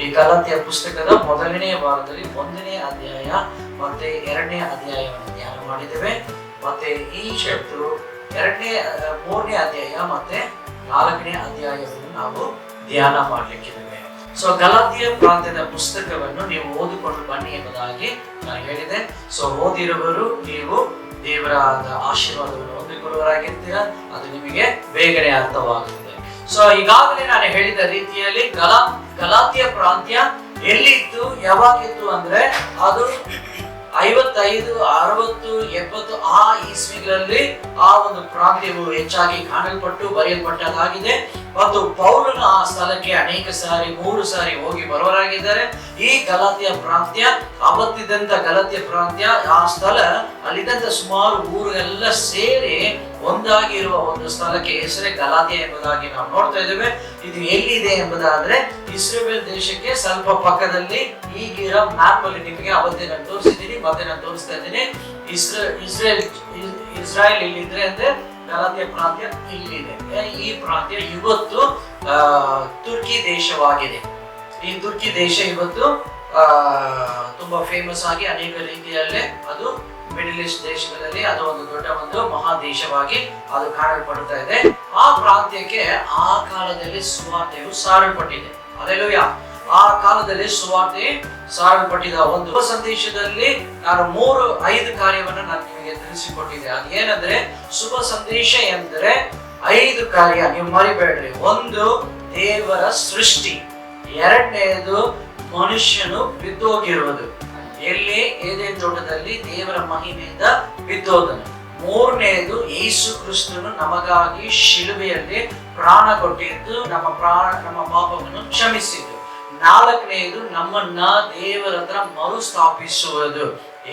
ಈ ಗಲಾತ್ಯ ಪುಸ್ತಕದ ಮೊದಲನೇ ವಾರದಲ್ಲಿ 1ನೇ ಅಧ್ಯಾಯ ಮತ್ತೆ 2ನೇ ಅಧ್ಯಾಯವನ್ನು ಧ್ಯಾನ ಮಾಡಿದ್ದೇವೆ. ಮತ್ತೆ ಈ ಚಾಪ್ಟರ್ 3ನೇ ಅಧ್ಯಾಯ ಮತ್ತೆ 4ನೇ ಅಧ್ಯಾಯವನ್ನು ನಾವು ಧ್ಯಾನ ಮಾಡಲಿಕ್ಕಿದ್ದೇವೆ. ಸೊ ಗಲಾತ್ಯ ಪ್ರಾಂತ್ಯದ ಪುಸ್ತಕವನ್ನು ನೀವು ಓದಿಕೊಂಡು ಬನ್ನಿ ಎಂಬುದಾಗಿ ನಾನು ಹೇಳಿದೆ. ಸೊ ಓದಿರುವವರು ನೀವು ದೇವರ ಆಶೀರ್ವಾದವನ್ನು ಹೊಂದಿಕೊಳ್ಳುವರಾಗಿರ್ತೀರ, ಅದು ನಿಮಗೆ ಬೇಗನೆ ಅರ್ಥವಾಗುತ್ತದೆ. ಸೊ ಈಗಾಗಲೇ ನಾನು ಹೇಳಿದ ರೀತಿಯಲ್ಲಿ ಗಲಾತ್ಯ ಪ್ರಾಂತ್ಯ ಎಲ್ಲಿತ್ತು, ಯಾವಾಗಿತ್ತು ಅಂದ್ರೆ ಅದು 55, 60, 70 ಆ ಇಸ್ವಿಗಳಲ್ಲಿ ಆ ಒಂದು ಪ್ರಾಂತ್ಯವು ಹೆಚ್ಚಾಗಿ ಕಾಣಲ್ಪಟ್ಟು ಬರೆಯಲ್ಪಟ್ಟದಾಗಿದೆ. ಮತ್ತು ಪೌಲನು ಆ ಸ್ಥಳಕ್ಕೆ ಅನೇಕ ಸಾರಿ 3 ಸಾರಿ ಹೋಗಿ ಬರುವರಾಗಿದ್ದಾರೆ. ಈ ಗಲಾತ್ಯ ಪ್ರಾಂತ್ಯ ಅವತ್ತಿದ್ದಂತ ಗಲಾತ್ಯ ಪ್ರಾಂತ್ಯ ಆ ಸ್ಥಳ ಅಲ್ಲಿದ್ದಂತ ಸುಮಾರು ಊರೆಲ್ಲ ಸೇರಿ ಒಂದಾಗಿ ಇರುವ ಒಂದು ಸ್ಥಳಕ್ಕೆ ಹೆಸರೇ ಗಲಾತ್ಯ ಎಂಬುದಾಗಿ ನಾವು ನೋಡ್ತಾ ಇದ್ದೇವೆ. ಇದು ಎಲ್ಲಿದೆ ಎಂಬುದಾದ್ರೆ ಇಸ್ರೇಲ್ ದೇಶಕ್ಕೆ ಸ್ವಲ್ಪ ಪಕ್ಕದಲ್ಲಿ ಈಗಿರೋ ಮ್ಯಾಪ್ ಅಲ್ಲಿ ನಿಮಗೆ ಅವತ್ತೇ ನಾನು ತೋರಿಸಿದ್ದೀನಿ, ಮತ್ತೆ ನಾನು ತೋರಿಸ್ತಾ ಇದ್ದೀನಿ. ಇಸ್ರಾಯೇಲ್ ಇಲ್ಲಿದ್ರೆ ಅಂದ್ರೆ ಗಲಾತ್ಯ ಪ್ರಾಂತ್ಯ ಇಲ್ಲಿದೆ. ಈ ಪ್ರಾಂತ್ಯ ಇವತ್ತು ತುರ್ಕಿ ದೇಶವಾಗಿದೆ. ಈ ತುರ್ಕಿ ದೇಶ ಇವತ್ತು ತುಂಬಾ ಫೇಮಸ್ ಆಗಿ ಅನೇಕ ರೀತಿಯಲ್ಲೇ ಅದು ಮಿಡಲ್ ಈಸ್ಟ್ ದೇಶಗಳಲ್ಲಿ ಅದು ಒಂದು ದೊಡ್ಡ ಒಂದು ಮಹಾದೇಶವಾಗಿ ಅದು ಕಾಣಲ್ಪಡ್ತಾ ಇದೆ. ಆ ಪ್ರಾಂತ್ಯಕ್ಕೆ ಆ ಕಾಲದಲ್ಲಿ ಸುವಾರ್ತೆಯು ಸಾರಲ್ಪಟ್ಟಿದೆ. ಅಲ್ಲೆಲ್ಲೂಯಾ. ಆ ಕಾಲದಲ್ಲಿ ಸುವಾರ್ತೆ ಸಾರಲ್ಪಟ್ಟಿದ ಒಂದು ಸಂದೇಶದಲ್ಲಿ ನಾನು 5 ಕಾರ್ಯವನ್ನು ನಾನು ನಿಮಗೆ ತಿಳಿಸಿಕೊಟ್ಟಿದ್ದೆ. ಅದೇನಂದ್ರೆ ಶುಭ ಸಂದೇಶ ಎಂದ್ರೆ 5 ಕಾರ್ಯ, ನೀವು ಮರಿಬೇಡ್ರಿ. 1 ದೇವರ ಸೃಷ್ಟಿ, 2ನೇದು ಮನುಷ್ಯನು ಬಿದ್ದೋಗಿರುವುದು, ಎಲ್ಲಿ ಏದೇನ್ ತೋಟದಲ್ಲಿ ದೇವರ ಮಹಿಮೆಯಿಂದ ಬಿದ್ದೋದನು. 3ನೇದು ಯೇಸು ಕ್ರಿಸ್ತನು ನಮಗಾಗಿ ಶಿಲುಬೆಯಲ್ಲಿ ಪ್ರಾಣ ಕೊಟ್ಟಿದ್ದು ನಮ್ಮ ಪಾಪವನ್ನು ಕ್ಷಮಿಸಿದ್ದು. 4ನೇದು ನಮ್ಮನ್ನ ದೇವರ ಹತ್ರ ಮರುಸ್ಥಾಪಿಸುವುದು.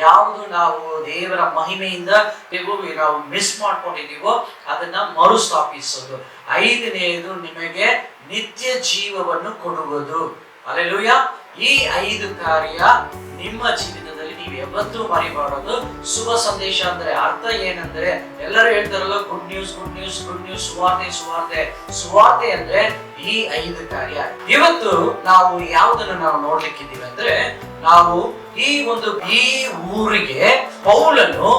ಯಾವುದು ನಾವು ದೇವರ ಮಹಿಮೆಯಿಂದ ನಾವು ಮಿಸ್ ಮಾಡ್ಕೊಂಡಿದ್ದೀವೋ ಅದನ್ನ ಮರುಸ್ಥಾಪಿಸುವುದು. 5ನೇದು ನಿಮಗೆ ನಿತ್ಯ ಜೀವವನ್ನು ಕೊಡುವುದು. ಅಲ್ಲೆಲೂಯಾ. ಈ 5 ಕಾರ್ಯ ನಿಮ್ಮ ಜೀವಿತದಲ್ಲಿ ನೀವು ಯಾವತ್ತೂ ಮರಿಬಾರದು. ಶುಭ ಸಂದೇಶ ಅಂದ್ರೆ ಅರ್ಥ ಏನಂದ್ರೆ ಎಲ್ಲರೂ ಹೇಳ್ತಾರಲ್ಲ good news good news good news, ಸುವಾರ್ತೆ ಅಂದ್ರೆ ಈ 5 ಕಾರ್ಯ. ಇವತ್ತು ನಾವು ಯಾವುದನ್ನು ನಾವು ನೋಡ್ಲಿಕ್ಕಿದ್ದೀವಿ ಅಂದ್ರೆ ನಾವು ಈ ಊರಿಗೆ ಪೌಲನು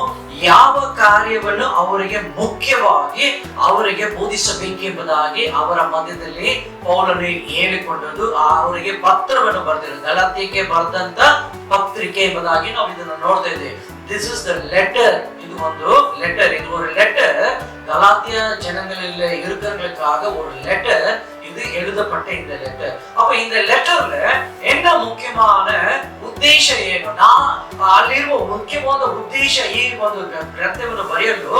ಯಾವ ಕಾರ್ಯವನ್ನು ಅವರಿಗೆ ಮುಖ್ಯವಾಗಿ ಅವರಿಗೆ ಬೋಧಿಸಬೇಕೆಂಬುದಾಗಿ ಅವರ ಮಧ್ಯದಲ್ಲಿ ಪೌಲನು ಹೇಳಿಕೊಂಡದ್ದು, ಅವರಿಗೆ ಪತ್ರವನ್ನು ಬರೆದಿರು, ಗಲಾತ್ಯಕ್ಕೆ ಬರೆದಂತ ಪತ್ರಿಕೆ ಎಂಬುದಾಗಿ ನಾವು ಇದನ್ನು ನೋಡ್ತಾ ಇದ್ದೇವೆ. This is the letter. இது ஒரு லெட்டர் கலாத்திய ஜனங்களில் இருக்கிறவங்களுக்காக ஒரு லெட்டர். இது எழுதப்பட்ட இந்த லெட்டர். அப்ப இந்த லெட்டர்ல என்ன ಮುಖ್ಯமான ಉದ್ದೇಶ ಏನು, ಅಲ್ಲಿರುವ ಮುಖ್ಯವಾದ ಉದ್ದೇಶ, ಈ ಒಂದು ಗ್ರಂಥವನ್ನು ಬರೆಯಲು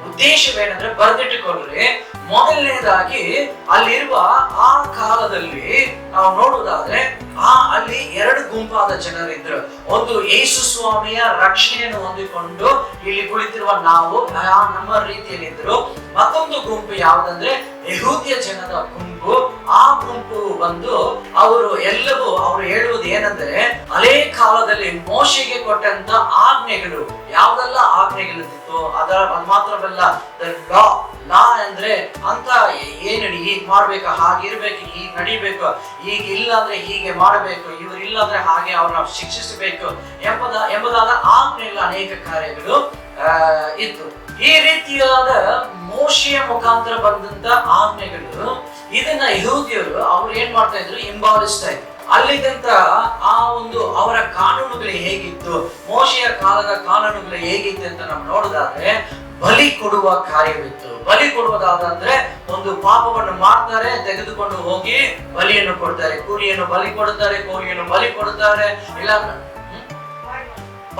ಉದ್ದೇಶವೇನೆಂದ್ರೆ ಬರೆದಿಟ್ಟುಕೊಳ್ಳ್ರಿ. ಮೊದಲನೇದಾಗಿ ಅಲ್ಲಿರುವ ಆ ಕಾಲದಲ್ಲಿ ನಾವು ನೋಡುವುದಾದ್ರೆ ಅಲ್ಲಿ 2 ಗುಂಪಾದ ಜನರಿದ್ರು. ಒಂದು ಯೇಸು ಸ್ವಾಮಿಯ ರಕ್ಷಣೆಯನ್ನು ಹೊಂದಿಕೊಂಡು ಇಲ್ಲಿ ಕುಳಿತಿರುವ ನಾವು ನಮ್ಮ ರೀತಿಯಲ್ಲಿ ಇದ್ರು. ಮತ್ತೊಂದು ಗುಂಪು ಯಾವುದಂದ್ರೆ ಯಹೂದ್ಯ ಜನದ ಗುಂಪು. ಆ ಗುಂಪು ಬಂದು ಅವರು ಹೇಳುವುದು ಏನಂದ್ರೆ ಹಳೇ ಕಾಲದಲ್ಲಿ ಮೋಶೆಗೆ ಕೊಟ್ಟಂತ ಆಜ್ಞೆಗಳು, ಯಾವ್ದೆಲ್ಲ ಆಜ್ಞೆಗಳಿತ್ತು ಅದರ ಮಾತ್ರವಲ್ಲ, ಲಾ ಅಂದ್ರೆ ಅಂತ ಏನು ಹೀಗೆ ಮಾಡ್ಬೇಕು, ಹಾಗಿರ್ಬೇಕು, ಹೀಗೆ ನಡಿಬೇಕು, ಈಗ ಇಲ್ಲ ಅಂದ್ರೆ ಹೀಗೆ ಮಾಡಬೇಕು, ಇವರು ಇಲ್ಲ ಅಂದ್ರೆ ಹಾಗೆ ಅವ್ರನ್ನ ಶಿಕ್ಷಿಸಬೇಕು ಎಂಬುದಾದ ಆಜ್ಞೆಗಳ ಅನೇಕ ಕಾರ್ಯಗಳು ಇತ್ತು. ಈ ರೀತಿಯಾದ ಮೋಶೆಯ ಮುಖಾಂತರ ಬಂದಂತ ಆಜ್ಞೆಗಳು ಇದನ್ನ ಯಹೂದ್ಯರು ಅವ್ರು ಏನ್ ಮಾಡ್ತಾ ಇದ್ರು, ಹಿಂಬಾಲಿಸ್ತಾ ಇದ್ರು. ಅಲ್ಲಿದ್ದಂತ ಆ ಒಂದು ಅವರ ಕಾನೂನುಗಳು ಹೇಗಿತ್ತು, ಮೋಶೆಯ ಕಾಲದ ಕಾನೂನುಗಳು ಹೇಗಿತ್ತು ಅಂತ ನಾವು ನೋಡೋದಾದ್ರೆ ಬಲಿ ಕೊಡುವ ಕಾರ್ಯವಿತ್ತು. ಬಲಿ ಕೊಡುವುದಾದ್ರೆ ಒಂದು ಪಾಪವನ್ನು ಮಾಡ್ತಾರೆ, ತೆಗೆದುಕೊಂಡು ಹೋಗಿ ಬಲಿಯನ್ನು ಕೊಡ್ತಾರೆ, ಕುರಿಯನ್ನು ಬಲಿ ಕೊಡುತ್ತಾರೆ, ಕೋರಿಯನ್ನು ಬಲಿ ಕೊಡುತ್ತಾರೆ, ಇಲ್ಲ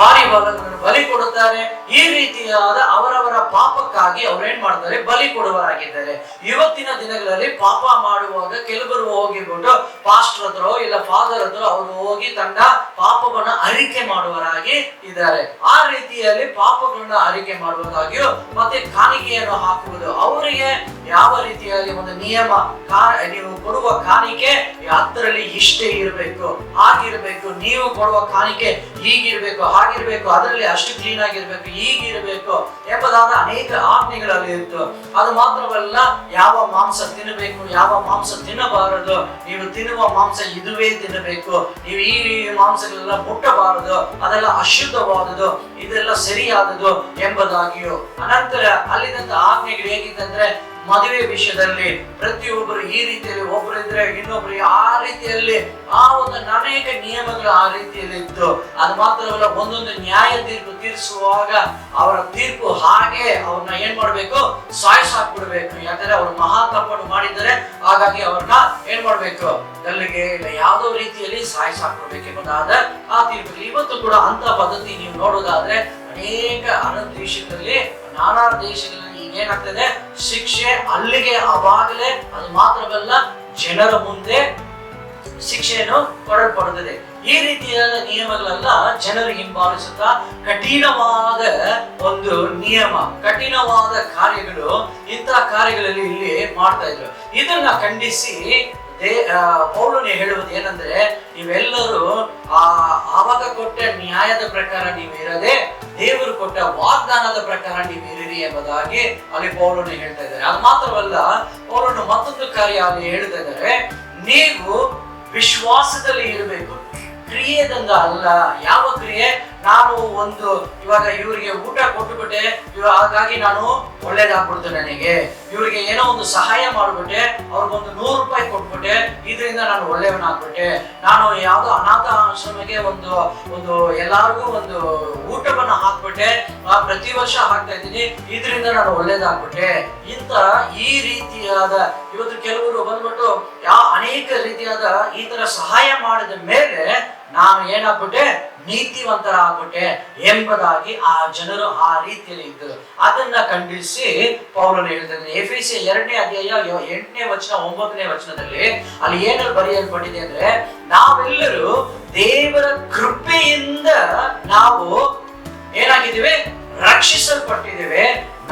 ಪಾರಿವಾಳಗಳನ್ನು ಬಲಿ ಕೊಡುತ್ತಾರೆ. ಈ ರೀತಿಯಾದ ಅವರವರ ಪಾಪಕ್ಕಾಗಿ ಅವ್ರೇನ್ ಮಾಡ್ತಾರೆ, ಬಲಿ ಕೊಡುವರಾಗಿದ್ದಾರೆ. ಇವತ್ತಿನ ದಿನಗಳಲ್ಲಿ ಪಾಪ ಮಾಡುವಾಗ ಕೆಲವರು ಹೋಗಿಬಿಟ್ಟು ಪಾಸ್ಟರ್ ಹತ್ರ ಇಲ್ಲ ಫಾದರ್ ಹತ್ರ ಅವರು ಹೋಗಿ ತನ್ನ ಪಾಪವನ್ನ ಅರಿಕೆ ಮಾಡುವರಾಗಿ ಇದ್ದಾರೆ. ಆ ರೀತಿಯಲ್ಲಿ ಪಾಪಗಳನ್ನ ಅರಿಕೆ ಮಾಡುವುದಾಗಿಯೂ ಮತ್ತೆ ಕಾಣಿಕೆಯನ್ನು ಹಾಕುವುದು, ಅವರಿಗೆ ಯಾವ ರೀತಿಯಲ್ಲಿ ಒಂದು ನಿಯಮ, ನೀವು ಕೊಡುವ ಕಾಣಿಕೆ ಅದರಲ್ಲಿ ಇಷ್ಟೇ ಇರಬೇಕು, ಹಾಗಿರ್ಬೇಕು, ನೀವು ಕೊಡುವ ಕಾಣಿಕೆ ಹೀಗಿರ್ಬೇಕು, ಹಾಗಿರ್ಬೇಕು, ಅದರಲ್ಲಿ ಅಷ್ಟು ಕ್ಲೀನ್ ಆಗಿರ್ಬೇಕು, ಹೀಗಿರ್ಬೇಕು ಎಂಬುದಾದ ಅನೇಕ ಆಜ್ಞೆಗಳಲ್ಲಿ ಇತ್ತು. ಅದು ಮಾತ್ರವಲ್ಲ, ಯಾವ ಮಾಂಸ ತಿನ್ನಬೇಕು, ಯಾವ ಮಾಂಸ ತಿನ್ನಬಾರದು, ನೀವು ತಿನ್ನುವ ಮಾಂಸ ಇದುವೇ ತಿನ್ನಬೇಕು, ನೀವು ಈ ಮಾಂಸಗಳೆಲ್ಲ ಮುಟ್ಟಬಾರದು, ಅದೆಲ್ಲ ಅಶುದ್ಧವಾದದು, ಇದೆಲ್ಲ ಸರಿಯಾದದು ಎಂಬುದಾಗಿಯೂ. ಅನಂತರ ಅಲ್ಲಿದ್ದಂತ ಆಜ್ಞೆಗಳು ಹೇಗಿತ್ತಂದ್ರೆ, ಮದುವೆ ವಿಷಯದಲ್ಲಿ ಪ್ರತಿಯೊಬ್ಬರು ಈ ರೀತಿಯಲ್ಲಿ, ಒಬ್ಬರಿದ್ರೆ ಇನ್ನೊಬ್ಬರು ಆ ರೀತಿಯಲ್ಲಿ, ಆ ಒಂದು ಅನೇಕ ನಿಯಮಗಳು ಆ ರೀತಿಯಲ್ಲಿ ಇತ್ತು. ಅದು ಮಾತ್ರವಲ್ಲ, ಒಂದೊಂದು ನ್ಯಾಯ ತೀರ್ಪು ತೀರಿಸುವಾಗ ಅವರ ತೀರ್ಪು ಹಾಗೆ ಅವ್ರನ್ನ ಏನ್ ಮಾಡ್ಬೇಕು, ಸಾಯಿಸಾಕ್ಬಿಡ್ಬೇಕು. ಯಾಕಂದ್ರೆ ಅವ್ರು ಮಹಾ ತಪ್ಪನ್ನು ಮಾಡಿದ್ದಾರೆ, ಹಾಗಾಗಿ ಅವ್ರನ್ನ ಏನ್ ಮಾಡ್ಬೇಕು, ಗಲ್ಲಿಗೆ ಇಲ್ಲ ಯಾವುದೋ ರೀತಿಯಲ್ಲಿ ಸಾಯಿಸಾಕ್ಬಿಡ್ಬೇಕು ಎಂಬುದಾದ ಆ ತೀರ್ಪು. ಇವತ್ತು ಕೂಡ ಅಂತ ಪದ್ಧತಿ ನೀವು ನೋಡೋದಾದ್ರೆ ಅನೇಕ ಅನಂತ ದೇಶಗಳಲ್ಲಿ, ನಾನಾ ದೇಶಗಳಲ್ಲಿ ಏನಾಗ್ತದೆ, ಶಿಕ್ಷೆ ಅಲ್ಲಿಗೆ ಅವಾಗಲೇ, ಅದು ಮಾತ್ರವಲ್ಲ ಜನರ ಮುಂದೆ ಶಿಕ್ಷೆಯನ್ನು ಕೊಡಲ್ಪಡುತ್ತದೆ. ಈ ರೀತಿಯಾದ ನಿಯಮಗಳೆಲ್ಲ ಜನರು ಹಿಂಬಾಲಿಸುತ್ತಾ ಕಠಿಣವಾದ ಒಂದು ನಿಯಮ, ಕಠಿಣವಾದ ಕಾರ್ಯಗಳು, ಇಂತಹ ಕಾರ್ಯಗಳಲ್ಲಿ ಇಲ್ಲಿ ಮಾಡ್ತಾ ಇದ್ರು. ಇದನ್ನ ಖಂಡಿಸಿ ಪೌಲನು ಹೇಳುವುದು ಏನಂದ್ರೆ, ನೀವೆಲ್ಲರೂ ಆವಾಗ ಕೊಟ್ಟ ನ್ಯಾಯದ ಪ್ರಕಾರ ನೀವು ಇರದೆ ದೇವರು ಕೊಟ್ಟ ವಾಗ್ದಾನದ ಪ್ರಕಾರ ನೀವು ಇರಿರಿ ಎಂಬುದಾಗಿ ಅಲ್ಲಿ ಪೌಲನು ಹೇಳ್ತಾ ಇದ್ದಾರೆ. ಅದು ಮಾತ್ರವಲ್ಲ, ಪೌಲನು ಮತ್ತೊಂದು ಕಾರ್ಯ ಅಲ್ಲಿ ಹೇಳ್ತಾ ಇದ್ದಾರೆ, ನೀವು ವಿಶ್ವಾಸದಲ್ಲಿ ಇರಬೇಕು, ಕ್ರಿಯೆದಿಂದ ಅಲ್ಲ. ಯಾವ ಕ್ರಿಯೆ? ನಾನು ಒಂದು ಇವಾಗ ಇವರಿಗೆ ಊಟ ಕೊಟ್ಟುಬಿಟ್ಟೆ, ಹಾಗಾಗಿ ನಾನು ಒಳ್ಳೇದಾಗ್ಬಿಡ್ತು, ನನಗೆ ಇವರಿಗೆ ಏನೋ ಒಂದು ಸಹಾಯ ಮಾಡ್ಬಿಟ್ಟೆ, ಅವ್ರಿಗೊಂದು 100 ರೂಪಾಯಿ ಕೊಟ್ಬಿಟ್ಟೆ, ಇದರಿಂದ ನಾನು ಒಳ್ಳೆಯವನಾಗ್ಬಿಟ್ಟೆ, ನಾನು ಯಾವ್ದೋ ಅನಾಥ ಆಶ್ರಮಕ್ಕೆ ಒಂದು ಎಲ್ಲಾರ್ಗೂ ಒಂದು ಊಟವನ್ನ ಹಾಕ್ಬಿಟ್ಟೆ, ಪ್ರತಿ ವರ್ಷ ಹಾಕ್ತಾ ಇದ್ದೀನಿ, ಇದರಿಂದ ನಾನು ಒಳ್ಳೇದಾಗ್ಬಿಟ್ಟೆ. ಇಂತ ಈ ರೀತಿಯಾದ, ಇವತ್ತು ಕೆಲವರು ಬಂದ್ಬಿಟ್ಟು ಅನೇಕ ರೀತಿಯಾದ ಈ ತರ ಸಹಾಯ ಮಾಡಿದ ಮೇಲೆ ನಾನು ಏನಾಗ್ಬಿಟ್ಟೆ, ನೀತಿವಂತರ ಆಗ್ಬಿಟ್ಟೆ ಎಂಬುದಾಗಿ ಆ ಜನರು ಆ ರೀತಿಯಲ್ಲಿ ಇದ್ದರು. ಅದನ್ನ ಖಂಡಿಸಿ ಪೌಲನು ಹೇಳ್ತಾನೆ, ಎಫೆಸ 2ನೇ ಅಧ್ಯಾಯ 8ನೇ ವಚನ 9ನೇ ವಚನದಲ್ಲಿ ಅಲ್ಲಿ ಏನಲ್ಲಿ ಬರೆಯಲ್ಪಟ್ಟಿದೆ ಅಂದ್ರೆ, ನಾವೆಲ್ಲರೂ ದೇವರ ಕೃಪೆಯಿಂದ ನಾವು ಏನಾಗಿದ್ದೇವೆ, ರಕ್ಷಿಸಲ್ಪಟ್ಟಿದ್ದೇವೆ,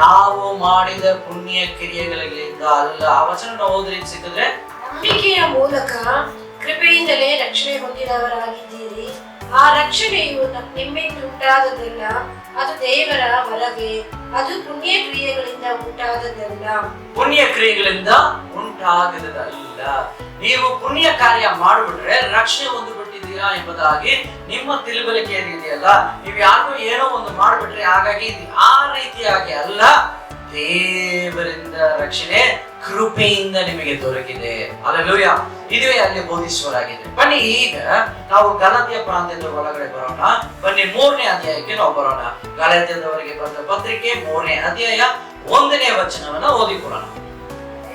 ನಾವು ಮಾಡಿದ ಪುಣ್ಯ ಕ್ರಿಯೆಗಳಿಂದ ಅಲ್ಲ. ಆ ವಚನ ಓದ್ರಿ ಸಿಕ್ಕಿದ್ರೆ, ನಂಬಿಕೆಯ ಮೂಲಕ ಕೃಪೆಯಿಂದಲೇ ರಕ್ಷಣೆ ಹೊಂದಿದವರಾಗಿದ್ದೀರಿ. ಆ ರಕ್ಷಣೆಯು ನಿಮ್ಮಿಂದ ಉಂಟಾದದಲ್ಲ, ಅದು ದೇವರ ವರವೇ, ಅದು ಪುಣ್ಯ ಕ್ರಿಯೆಗಳಿಂದ ಉಂಟಾದದಲ್ಲ. ಪುಣ್ಯ ಕ್ರಿಯೆಗಳಿಂದ ಉಂಟಾಗದಲ್ಲ. ನೀವು ಪುಣ್ಯ ಕಾರ್ಯ ಮಾಡಿಬಿಟ್ರೆ ರಕ್ಷಣೆ ಹೊಂದಿಬಿಟ್ಟಿದ್ದೀರಾ ಎಂಬುದಾಗಿ ನಿಮ್ಮ ತಿಳುವಳಿಕೆ ಇದೆಯಲ್ಲ. ನೀವು ಯಾರಿಗೂ ಏನೋ ಒಂದು ಮಾಡಿಬಿಟ್ರೆ ಹಾಗಾಗಿ ಆ ರೀತಿಯಾಗಿ ಅಲ್ಲ, ದೇವರಿಂದ ರಕ್ಷಣೆ ಕೃಪೆಯಿಂದ ನಿಮಗೆ ದೊರಕಿದೆ. ಹಲ್ಲೆಲೂಯಾ. ಇದುವೇ ಅಲ್ಲಿ ಬೋಧಿಸುವರಾಗಿದೆ. ಬನ್ನಿ ಈಗ ನಾವು ಗಲಾತ್ಯ ಪ್ರಾಂತ್ಯದ ಒಳಗಡೆ ಬರೋಣ. ಬನ್ನಿ 3ನೇ ಅಧ್ಯಾಯಕ್ಕೆ ನಾವು ಬರೋಣ. ಗಲಾತ್ಯದವರಿಗೆ ಬರೆದ ಪತ್ರಿಕೆ 3ನೇ ಅಧ್ಯಾಯ 1ನೇ ವಚನವನ್ನ ಓದಿಕೊಳ್ಳೋಣ.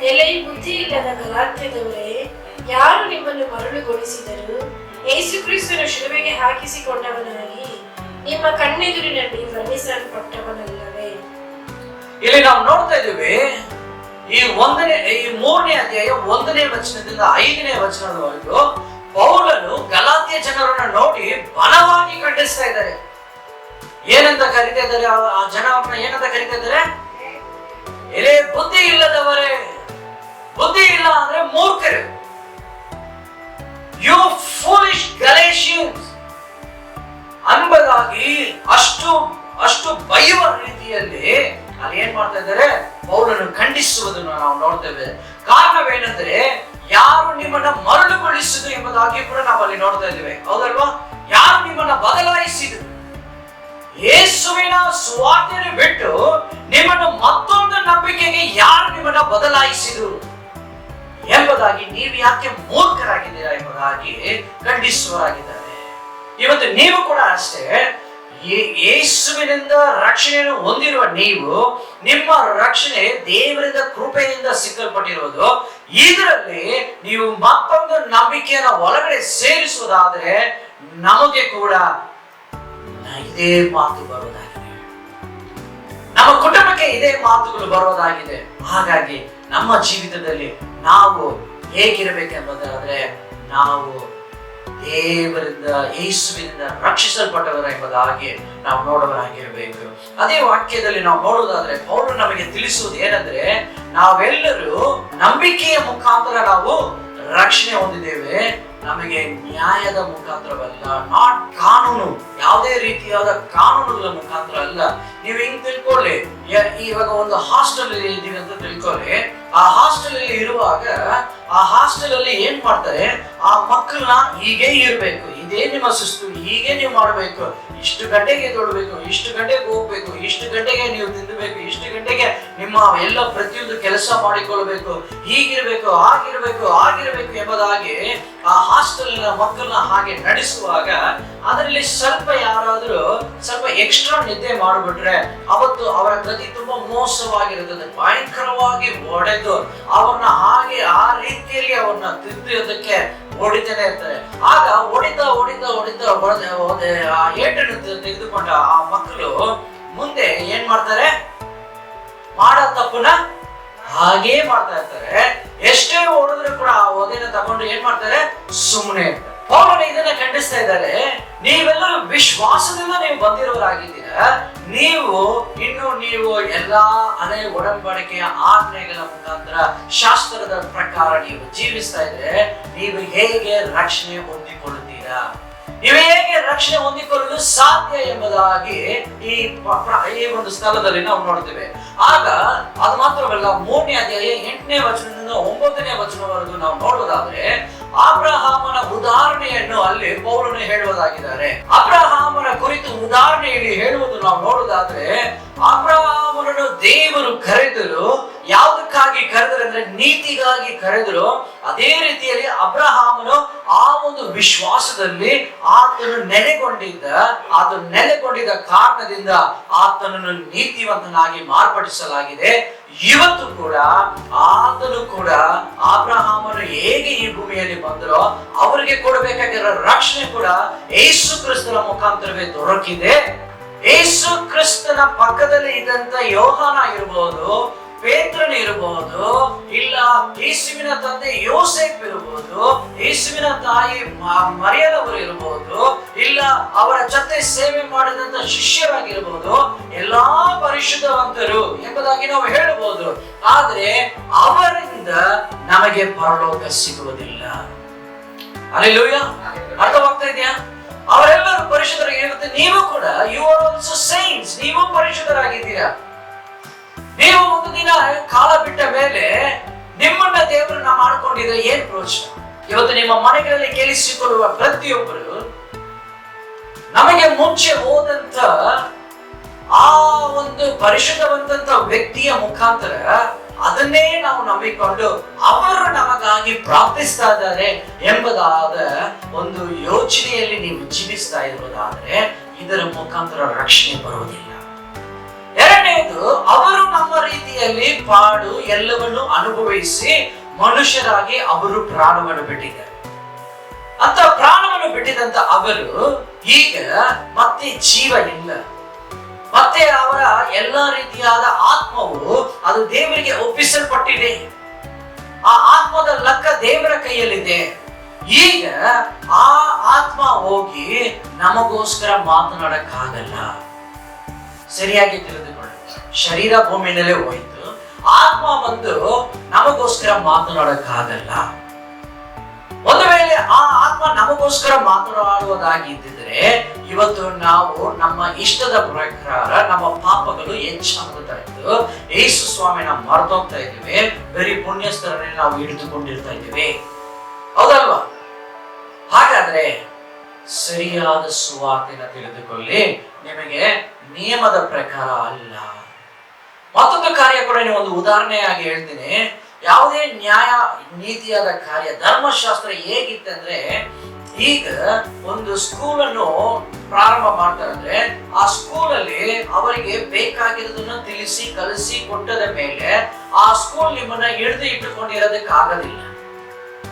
ಎಲೆ ಬುದ್ಧಿ ಇಲ್ಲದ ಗಲಾತ್ಯದವರೇ, ಯಾರು ನಿಮ್ಮನ್ನು ಮರಳುಗೊಳಿಸಿದರು? ಯೇಸು ಕ್ರಿಸ್ತನು ಶಿಲುಬೆಗೆ ಹಾಕಿಸಿಕೊಂಡವನಾಗಿ ನಿಮ್ಮ ಕಣ್ಣೆದುರಿನಲ್ಲಿ ವರ್ಣಿಸಲ್ಪಟ್ಟವನಲ್ಲವೇ? ಇಲ್ಲಿ ನಾವು ನೋಡ್ತಾ ಇದ್ದೀವಿ, ಈ 3ನೇ ಅಧ್ಯಾಯ 1ನೇ ವಚನದಿಂದ 5ನೇ ವಚನದವರೆಗೂ ಪೌಲನು ಗಲಾತ್ಯ ಜನರನ್ನ ನೋಡಿ ಬಲವಾಗಿ ಖಂಡಿಸ್ತಾ ಇದ್ದಾರೆ. ಏನಂತ ಕರೀತಾ ಇದ್ದಾರೆ? ಆ ಜನರನ್ನ ಏನಂತ ಕರೀತಾ ಇದ್ದಾರೆ? ಎಲೆ ಬುದ್ಧಿ ಇಲ್ಲದವರೇ. ಬುದ್ಧಿ ಇಲ್ಲ ಅಂದ್ರೆ ಮೂರ್ಖರು. ಯು ಫೂಲಿಶ್ ಗಲೇಷಿಯನ್ಸ್ ಅನ್ಬದಾಗಿ ಅಷ್ಟು ಬೈಯುವ ರೀತಿಯಲ್ಲಿ ಅಲ್ಲಿ ಏನ್ ಮಾಡ್ತಾ ಇದ್ದಾರೆ? ಪೌಲನು ಖಂಡಿಸುವುದನ್ನು ನಾವು ನೋಡ್ತೇವೆ. ಕಾರಣವೇನೆಂದ್ರೆ, ಯಾರು ನಿಮ್ಮನ್ನ ಮರಳುಗೊಳಿಸಿದ್ರು ಎಂಬುದಾಗಿ ಕೂಡ ನಾವು ಅಲ್ಲಿ ನೋಡ್ತಾ ಇದ್ದೇವೆ, ಹೌದಲ್ವಾ? ಯಾರು ನಿಮ್ಮನ್ನ ಬದಲಾಯಿಸಿದ್ರು, ಯೇಸುವಿನ ಸ್ವಾರ್ಥನೆ ಬಿಟ್ಟು ನಿಮ್ಮನ್ನು ಮತ್ತೊಂದು ನಂಬಿಕೆಗೆ ಯಾರು ನಿಮ್ಮನ್ನ ಬದಲಾಯಿಸಿದ್ರು ಎಂಬುದಾಗಿ, ನೀವು ಯಾಕೆ ಮೂರ್ಖರಾಗಿದ್ದೀರಾ ಎಂಬುದಾಗಿ ಖಂಡಿಸುವರಾಗಿದ್ದಾರೆ. ಇವತ್ತು ನೀವು ಕೂಡ ಅಷ್ಟೇ, ಯೇಸುವಿನಿಂದ ರಕ್ಷಣೆಯನ್ನು ಹೊಂದಿರುವ ನೀವು, ನಿಮ್ಮ ರಕ್ಷಣೆ ದೇವರಿಂದ ಕೃಪೆಯಿಂದ ಸಿಕ್ಕಲ್ಪಟ್ಟಿರುವುದು. ಇದರಲ್ಲಿ ನೀವು ಮತ್ತೊಂದು ನಂಬಿಕೆಯನ್ನು ಒಳಗಡೆ ಸೇರಿಸುವುದಾದರೆ ನಮಗೆ ಕೂಡ ಇದೇ ಮಾತು ಬರೋದಾಗಿದೆ, ನಮ್ಮ ಕುಟುಂಬಕ್ಕೆ ಇದೇ ಮಾತುಗಳು ಬರೋದಾಗಿದೆ. ಹಾಗಾಗಿ ನಮ್ಮ ಜೀವಿತದಲ್ಲಿ ನಾವು ಹೇಗಿರಬೇಕೆಂಬುದಾದ್ರೆ, ನಾವು ದೇವರಿಂದ ಯೇಸುವಿನಿಂದ ರಕ್ಷಿಸಲ್ಪಟ್ಟವರ ಎಂಬುದಾಗಿ ನಾವು ನೋಡುವರಾಗಿರಬೇಕು. ಅದೇ ವಾಕ್ಯದಲ್ಲಿ ನಾವು ನೋಡುವುದಾದ್ರೆ ಪೌಲನು ನಮಗೆ ತಿಳಿಸುವುದು ಏನಂದ್ರೆ, ನಾವೆಲ್ಲರೂ ನಂಬಿಕೆಯ ಮುಖಾಂತರ ನಾವು ರಕ್ಷಣೆ ಹೊಂದಿದ್ದೇವೆ ನಮಗೆ ನ್ಯಾಯದ ಮುಖಾಂತರವಲ್ಲ, ನಾಟ್ ಕಾನೂನು, ಯಾವುದೇ ರೀತಿಯಾದ ಕಾನೂನುಗಳ ಮುಖಾಂತರ ಅಲ್ಲ. ನೀವು ಹಿಂಗ್ ತಿಳ್ಕೊಳ್ಳಿ, ಇವಾಗ ಒಂದು ಹಾಸ್ಟೆಲ್ ಇದ್ದೀವಿ ಅಂತ ತಿಳ್ಕೊಳ್ಳಿ. ಆ ಹಾಸ್ಟೆಲ್ ಅಲ್ಲಿ ಇರುವಾಗ ಆ ಹಾಸ್ಟೆಲ್ ಅಲ್ಲಿ ಏನ್ ಮಾಡ್ತಾರೆ, ಆ ಮಕ್ಕಳನ್ನ ಹೀಗೆ ಇರ್ಬೇಕು, ಇದೇ ನಿಮ್ಮ ಶಿಸ್ತು, ಹೀಗೆ ನೀವು ಮಾಡ್ಬೇಕು, ಇಷ್ಟು ಗಂಟೆಗೆ ಎದ್ದೇಳಬೇಕು, ಇಷ್ಟು ಗಂಟೆಗೆ ಹೋಗ್ಬೇಕು, ಇಷ್ಟು ಗಂಟೆಗೆ ನೀವು ತಿನ್ನಬೇಕು, ಇಷ್ಟು ಗಂಟೆಗೆ ನಿಮ್ಮ ಎಲ್ಲ ಪ್ರತಿಯೊಂದು ಕೆಲಸ ಮಾಡಿಕೊಳ್ಬೇಕು, ಹೀಗಿರ್ಬೇಕು, ಆಗಿರ್ಬೇಕು ಎಂಬುದಾಗಿ ಆ ಹಾಸ್ಟೆಲ್ನ ಮಕ್ಕಳನ್ನ ಹಾಗೆ ನಡೆಸುವಾಗ ಅದರಲ್ಲಿ ಸ್ವಲ್ಪ ಯಾರಾದ್ರೂ ಸ್ವಲ್ಪ ಎಕ್ಸ್ಟ್ರಾ ನಿದ್ದೆ ಮಾಡಿಬಿಟ್ರೆ ಅವತ್ತು ಅವರ ಗತಿ ತುಂಬಾ ಮೋಸವಾಗಿರುತ್ತದೆ. ಭಯಂಕರವಾಗಿ ಹೊಡೆದು ಅವ್ರನ್ನ ಹಾಗೆ ಆ ರೀತಿಯಲ್ಲಿ ಅವ್ರನ್ನ ತಿದ್ದುವುದಕ್ಕೆ ಹೊಡಿತಾನೆ ಇರ್ತಾರೆ. ಆಗ ಹೊಡಿತಾ ಆ ಏಟನ್ನು ತೆಗೆದುಕೊಂಡ ಆ ಮಕ್ಕಳು ಮುಂದೆ ಏನ್ ಮಾಡ್ತಾರೆ, ಮಾಡೋ ತಪ್ಪನ್ನ ಹಾಗೇ ಮಾಡ್ತಾ ಇರ್ತಾರೆ. ಎಷ್ಟೇ ಹೊಡೆದ್ರು ಕೂಡ ಆ ಒದೆನ ತಗೊಂಡು ಏನ್ ಮಾಡ್ತಾರೆ, ಸುಮ್ಮನೆ ಇರ್ತಾರೆ. ಪೌಲನು ಇದನ್ನ ಖಂಡಿಸ್ತಾ ಇದ್ದಾರೆ, ನೀವೆಲ್ಲರೂ ವಿಶ್ವಾಸದಿಂದ ನೀವು ಬಂದಿರೋರಾಗಿದ್ದೀರಾ, ನೀವು ಎಲ್ಲಾ ಹಳೆ ಒಡಂಬಡಿಕೆಯ ಆಜ್ಞೆಗಳ ಮುಖಾಂತರ ಶಾಸ್ತ್ರದ ಪ್ರಕಾರ ನೀವು ಜೀವಿಸ್ತಾ ಇದ್ರೆ ನೀವು ಹೇಗೆ ರಕ್ಷಣೆ ಹೊಂದಿಕೊಳ್ಳುತ್ತೀರಾ, ನೀವು ಹೇಗೆ ರಕ್ಷಣೆ ಹೊಂದಿಕೊಳ್ಳಲು ಸಾಧ್ಯ ಎಂಬುದಾಗಿ ಈ ಒಂದು ಸ್ಥಳದಲ್ಲಿ ನಾವು ನೋಡ್ತೇವೆ. ಆಗ ಅದು ಮಾತ್ರವಲ್ಲ, 3ನೇ ಅಧ್ಯಾಯ 8ನೇ ವಚನದಿಂದ 9ನೇ ವಚನವರೆಗೂ ನಾವು ನೋಡುವುದಾದ್ರೆ ಅಬ್ರಹಾಮನ ಉದಾಹರಣೆಯನ್ನು ಅಲ್ಲಿ ಪೌಲನು ಹೇಳುವುದಾಗಿದ್ದಾರೆ. ಅಬ್ರಹಾಮನ ಕುರಿತು ಉದಾಹರಣೆಯಲ್ಲಿ ಹೇಳುವುದು ನಾವು ನೋಡುವುದಾದ್ರೆ, ಅಬ್ರಹಾಮನನ್ನು ದೇವರು ಕರೆದರು. ಯಾವುದಕ್ಕಾಗಿ ಕರೆದರು ಅಂದ್ರೆ ನೀತಿಗಾಗಿ ಕರೆದರು. ಅದೇ ರೀತಿಯಲ್ಲಿ ಅಬ್ರಹಾಮನು ಆ ಒಂದು ವಿಶ್ವಾಸದಲ್ಲಿ ಆತನು ನೆಲೆಗೊಂಡಿದ್ದ ಕಾರಣದಿಂದ ಆತನನ್ನು ನೀತಿವಂತನಾಗಿ ಮಾರ್ಪಡಿಸಲಾಗಿದೆ. ಇವತ್ತು ಕೂಡ ಆತನು ಕೂಡ ಅಬ್ರಹಾಮನು ಹೇಗೆ ಈ ಭೂಮಿಯಲ್ಲಿ ಬಂದರೋ ಅವರಿಗೆ ಕೊಡಬೇಕಾಗಿರೋ ರಕ್ಷಣೆ ಕೂಡ ಯೇಸು ಕ್ರಿಸ್ತನ ಮುಖಾಂತರವೇ ದೊರಕಿದೆ. ಯೇಸು ಕ್ರಿಸ್ತನ ಪಕ್ಕದಲ್ಲಿ ಇದ್ದಂತ ಯೋಹಾನ ಇರಬಹುದು, ಪೇತ್ರನ ಇರಬಹುದು, ಇಲ್ಲ ಯೇಸುವಿನ ತಂದೆ ಯೋಸೇಫ್ ಇರಬಹುದು, ಯೇಸುವಿನ ತಾಯಿ ಮರಿಯದವರು ಇರಬಹುದು, ಇಲ್ಲ ಅವರ ಜೊತೆ ಸೇವೆ ಮಾಡಿದಂತ ಶಿಷ್ಯರಾಗಿರಬಹುದು, ಎಲ್ಲಾ ಪರಿಶುದ್ಧವಂತರು ಎಂಬುದಾಗಿ ನಾವು ಹೇಳಬಹುದು. ಆದ್ರೆ ಅವರಿಂದ ನಮಗೆ ಪರಲೋಕ ಸಿಗುವುದಿಲ್ಲ. ಹಲ್ಲೆಲೂಯಾ, ಅರ್ಥವಾಗ್ತಾ ಇದೆಯಾ? ಅವರೆಲ್ಲರೂ ಪರಿಶುದ್ಧರಾಗಿರುತ್ತೆ. ನೀವು ಕೂಡ ಯು ಆರ್ ಆಲ್ಸೋ ಸೈನ್ಸ್, ನೀವು ಪರಿಶುದ್ಧರಾಗಿದ್ದೀರಾ. ನೀವು ಒಂದು ದಿನ ಕಾಲ ಬಿಟ್ಟ ಮೇಲೆ ನಿಮ್ಮನ್ನ ದೇವರನ್ನ ಮಾಡ್ಕೊಂಡಿದ್ರೆ ಏನ್ ಪ್ರಯೋಜನ? ಇವತ್ತು ನಿಮ್ಮ ಮನೆಗಳಲ್ಲಿ ಕೇಳಿಸಿಕೊಳ್ಳುವ ಪ್ರತಿಯೊಬ್ಬರು ನಮಗೆ ಮುಂಚೆ ಹೋದಂತ ಆ ಒಂದು ಪರಿಶುದ್ಧವಂತ ವ್ಯಕ್ತಿಯ ಮುಖಾಂತರ ಅದನ್ನೇ ನಾವು ನಂಬಿಕೊಂಡು ಅವರು ನಮಗಾಗಿ ಪ್ರಾರ್ಥಿಸ್ತಾ ಇದ್ದಾರೆ ಎಂಬುದಾದ ಒಂದು ಯೋಚನೆಯಲ್ಲಿ ನೀವು ಜೀವಿಸ್ತಾ ಇರುವುದಾದ್ರೆ ಇದರ ಮುಖಾಂತರ ರಕ್ಷಣೆ ಬರುವುದಿಲ್ಲ. ಎರಡನೇದು, ಅವರು ನಮ್ಮ ರೀತಿಯಲ್ಲಿ ಪಾಡು ಎಲ್ಲವನ್ನು ಅನುಭವಿಸಿ ಮನುಷ್ಯರಾಗಿ ಅವರು ಪ್ರಾಣವನ್ನು ಬಿಟ್ಟಿದ್ದಾರೆ. ಅಂತ ಪ್ರಾಣವನ್ನು ಬಿಟ್ಟಿದಂತ ಅವರು ಈಗ ಮತ್ತೆ ಜೀವ ಇಲ್ಲ, ಮತ್ತೆ ಅವರ ಎಲ್ಲಾ ರೀತಿಯಾದ ಆತ್ಮವು ಅದು ದೇವರಿಗೆ ಒಪ್ಪಿಸಲ್ಪಟ್ಟಿದೆ. ಆ ಆತ್ಮದ ಲೆಕ್ಕ ದೇವರ ಕೈಯಲ್ಲಿದೆ. ಈಗ ಆ ಆತ್ಮ ಹೋಗಿ ನಮಗೋಸ್ಕರ ಮಾತನಾಡಕ್ಕಾಗಲ್ಲ. ಸರಿಯಾಗಿ ತಿಳಿದುಕೊಳ್ಳಿ, ಶರೀರ ಭೂಮಿಯಲ್ಲೇ ಹೋಯ್ತು, ಆತ್ಮ ಬಂದು ನಮಗೋಸ್ಕರ ಮಾತನಾಡಕ್ಕಾಗಲ್ಲ. ಒಂದು ವೇಳೆ ಆ ಆತ್ಮ ನಮಗೋಸ್ಕರ ಮಾತನಾಡುವುದಾಗಿದ್ದರೆ ಇವತ್ತು ನಾವು ನಮ್ಮ ಇಷ್ಟದ ಪ್ರಕಾರ ನಮ್ಮ ಪಾಪಗಳು ಹೆಚ್ಚಾಗುತ್ತಾ ಇತ್ತು, ಯೇಸು ಸ್ವಾಮಿನ ಮರೆತೋಗ್ತಾ ಇದ್ದೀವಿ, ಬರೀ ಪುಣ್ಯಸ್ಥರನ್ನೇ ನಾವು ಹಿಡಿದುಕೊಂಡಿರ್ತಾ ಇದ್ದೀವಿ. ಹೌದಲ್ವಾ? ಹಾಗಾದ್ರೆ ಸರಿಯಾದ ಸುವಾರ್ತೆನ ತಿಳಿದುಕೊಳ್ಳಿ, ನಿಮಗೆ ನಿಯಮದ ಪ್ರಕಾರ ಅಲ್ಲ. ಮತ್ತೊಂದು ಕಾರ್ಯ ಕೂಡ ನೀವು ಒಂದು ಉದಾಹರಣೆಯಾಗಿ ಹೇಳ್ತೀನಿ. ಯಾವುದೇ ನ್ಯಾಯ ನೀತಿಯಾದ ಕಾರ್ಯ, ಧರ್ಮಶಾಸ್ತ್ರ ಹೇಗಿತ್ತಂದ್ರೆ, ಈಗ ಒಂದು ಸ್ಕೂಲನ್ನು ಪ್ರಾರಂಭ ಮಾಡ್ತಾರೆ ಅಂದ್ರೆ ಆ ಸ್ಕೂಲಲ್ಲಿ ಅವರಿಗೆ ಬೇಕಾಗಿರೋದನ್ನ ತಿಳಿಸಿ ಕಲಿಸಿ ಕೊಟ್ಟದ ಮೇಲೆ ಆ ಸ್ಕೂಲ್ ನಿಮ್ಮನ್ನ ಹಿಡಿದು ಇಟ್ಟುಕೊಂಡಿರೋದಕ್ಕಾಗಲಿಲ್ಲ.